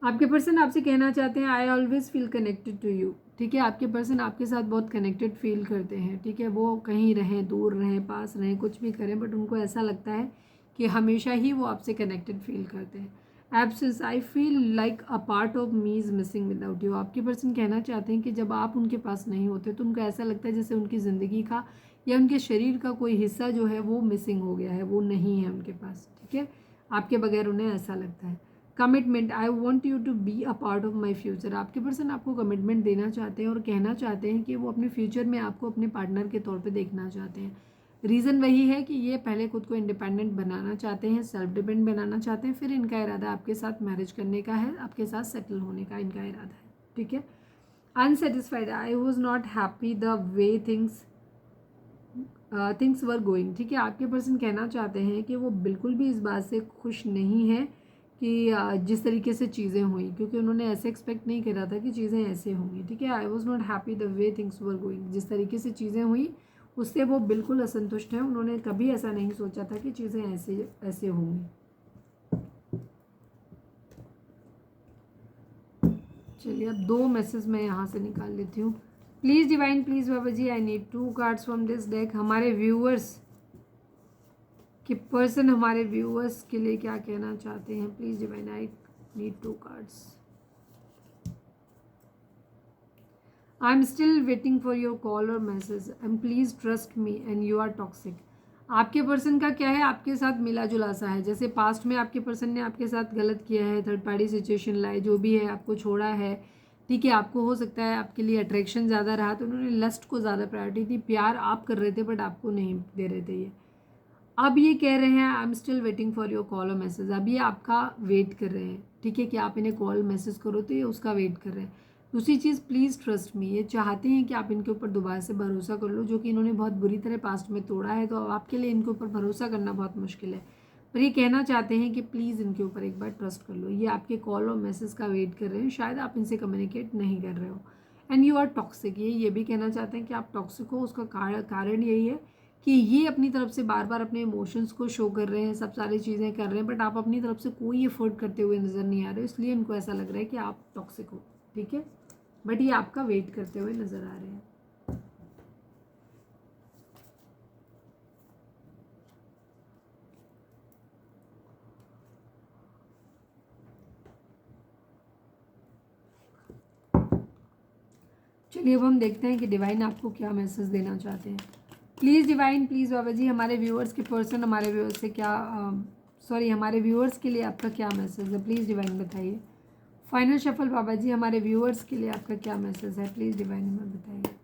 आपके पर्सन आपसे कहना चाहते हैं I always feel connected to you, ठीक है। आपके पर्सन आपके साथ बहुत कनेक्टेड फील करते हैं, ठीक है। वो कहीं रहें, दूर रहें, पास रहें, कुछ भी करें, बट उनको ऐसा लगता है कि हमेशा ही वो आपसे कनेक्टेड फील करते हैं। Absence, I feel like a part of me is missing without you. आपके पर्सन कहना चाहते हैं कि जब आप उनके पास नहीं होते तो उनको ऐसा लगता है जैसे उनकी ज़िंदगी का या उनके शरीर का कोई हिस्सा जो है वो मिसिंग हो गया है, वो नहीं है उनके पास, ठीक है। आपके बगैर उन्हें ऐसा लगता है। Commitment, I want you to be a part of my future. आपके पर्सन आपको कमिटमेंट देना चाहते हैं और कहना चाहते हैं कि वो अपने फ्यूचर में आपको अपने पार्टनर के तौर पे देखना चाहते हैं। रीज़न वही है कि ये पहले खुद को इंडिपेंडेंट बनाना चाहते हैं, सेल्फ डिपेंड बनाना चाहते हैं, फिर इनका इरादा आपके साथ मैरिज करने का है, आपके साथ सेटल होने का इनका इरादा है, ठीक है। Unsatisfied, I was not happy the way things were going, ठीक है। आपके पर्सन कहना चाहते हैं कि वो बिल्कुल भी इस बात से खुश नहीं है कि जिस तरीके से चीज़ें हुई, क्योंकि उन्होंने ऐसे एक्सपेक्ट नहीं करा था कि चीज़ें ऐसे होंगी, ठीक है। I was not happy the way things were going, जिस तरीके से चीज़ें हुई उससे वो बिल्कुल असंतुष्ट हैं। उन्होंने कभी ऐसा नहीं सोचा था कि चीज़ें ऐसे ऐसे होंगी। चलिए अब 2 मैसेज मैं यहाँ से निकाल लेती हूँ। Please divine, please Baba ji, I need 2 cards from this deck. हमारे व्यूअर्स कि पर्सन हमारे व्यूअर्स के लिए क्या कहना चाहते हैं। Please divine, I need 2 cards. I am still waiting for your call और message and please trust me and you are toxic. आपके पर्सन का क्या है, आपके साथ मिला जुला सा है, जैसे पास्ट में आपके पर्सन ने आपके साथ गलत किया है, थर्ड पार्टी सिचुएशन लाए, जो भी है, आपको छोड़ा है, ठीक है। आपको हो सकता है आपके लिए अट्रैक्शन ज़्यादा रहा तो उन्होंने लस्ट को ज़्यादा प्रायोरिटी दी, प्यार आप कर रहे थे बट आपको नहीं दे रहे थे ये। अब ये कह रहे हैं I am still waiting for your call और मैसेज। अब ये आपका वेट कर रहे हैं, ठीक है, कि आप इन्हें कॉल मैसेज करो तो ये उसका वेट कर रहे हैं। दूसरी चीज़, प्लीज़ ट्रस्ट मी, ये चाहते हैं कि आप इनके ऊपर दोबारा से भरोसा कर लो, जो कि इन्होंने बहुत बुरी तरह पास्ट में तोड़ा है, तो अब आपके लिए इनके ऊपर भरोसा करना बहुत मुश्किल है। पर ये कहना चाहते हैं कि प्लीज़ इनके ऊपर एक बार ट्रस्ट कर लो। ये आपके कॉल और मैसेज का वेट कर रहे हैं, शायद आप इनसे कम्युनिकेट नहीं कर रहे हो। एंड यू आर टॉक्सिक, ये भी कहना चाहते हैं कि आप टॉक्सिक हो। उसका कारण यही है कि ये अपनी तरफ से बार बार अपने इमोशंस को शो कर रहे हैं, सब सारी चीज़ें कर रहे हैं, बट आप अपनी तरफ से कोई एफर्ट करते हुए नज़र नहीं आ रहे हो, इसलिए इनको ऐसा लग रहा है कि आप टॉक्सिक हो, ठीक है। बट ये आपका वेट करते हुए नज़र आ रहे हैं। चलिए अब हम देखते हैं कि डिवाइन आपको क्या मैसेज देना चाहते हैं। Please divine, please Baba ji, हमारे व्यूअर्स के पर्सन हमारे व्यूअर्स से क्या हमारे व्यूअर्स के लिए आपका क्या मैसेज है, प्लीज़ डिवाइन बताइए। फाइनल शफल बाबा जी, हमारे व्यूअर्स के लिए आपका क्या मैसेज है, प्लीज़ डिवाइन हमें बताइए।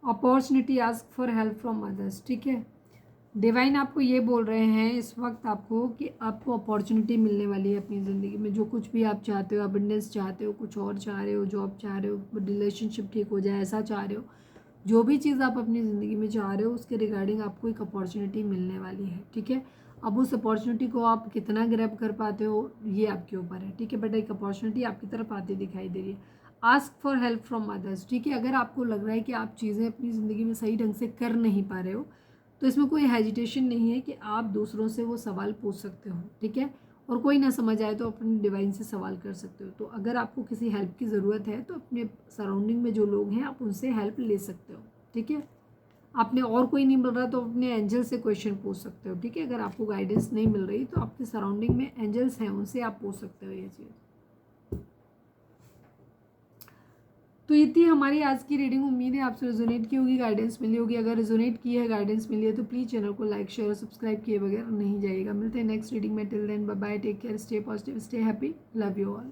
Opportunity, ask for help from others, ठीक है। डिवाइन आपको ये बोल रहे हैं इस वक्त आपको कि आपको अपॉर्चुनिटी मिलने वाली है अपनी ज़िंदगी में। जो कुछ भी आप चाहते हो, अबंडेंस चाहते हो, कुछ और चाह रहे हो, जॉब चाह रहे हो, रिलेशनशिप ठीक हो जाए ऐसा चाह रहे हो, जो भी चीज़ आप अपनी ज़िंदगी में चाह रहे हो उसके रिगार्डिंग आपको एक अपॉर्चुनिटी मिलने वाली है, ठीक है। अब उस अपॉर्चुनिटी को आप कितना ग्रैब कर पाते हो ये आपके ऊपर है, ठीक है। बट एक अपॉर्चुनिटी आपकी तरफ आती दिखाई दे रही है। Ask for help from others, ठीक है। अगर आपको लग रहा है कि आप चीज़ें अपनी ज़िंदगी में सही ढंग से कर नहीं पा रहे हो तो इसमें कोई हेजिटेशन नहीं है कि आप दूसरों से वो सवाल पूछ सकते हो, ठीक है। और कोई ना समझ आए तो अपने डिवाइन से सवाल कर सकते हो। तो अगर आपको किसी हेल्प की ज़रूरत है तो अपने सराउंडिंग में जो लोग हैं आप उनसे हेल्प ले सकते हो, ठीक है। आपने और कोई नहीं मिल रहा तो अपने एंजल से क्वेश्चन पूछ सकते हो, ठीक है। अगर आपको गाइडेंस नहीं मिल रही तो आपके सराउंडिंग में एंजल्स हैं, उनसे आप पूछ सकते हो ये चीज़। तो ये थी हमारी आज की रीडिंग। उम्मीद है आपसे रिजोनेट की होगी, गाइडेंस मिली होगी। अगर रिजोनेट की है, गाइडेंस मिली है तो प्लीज़ चैनल को लाइक शेयर और सब्सक्राइब किए बगैर नहीं जाइएगा। मिलते हैं नेक्स्ट रीडिंग में। Till then bye bye, take care, stay positive, stay happy, love you all.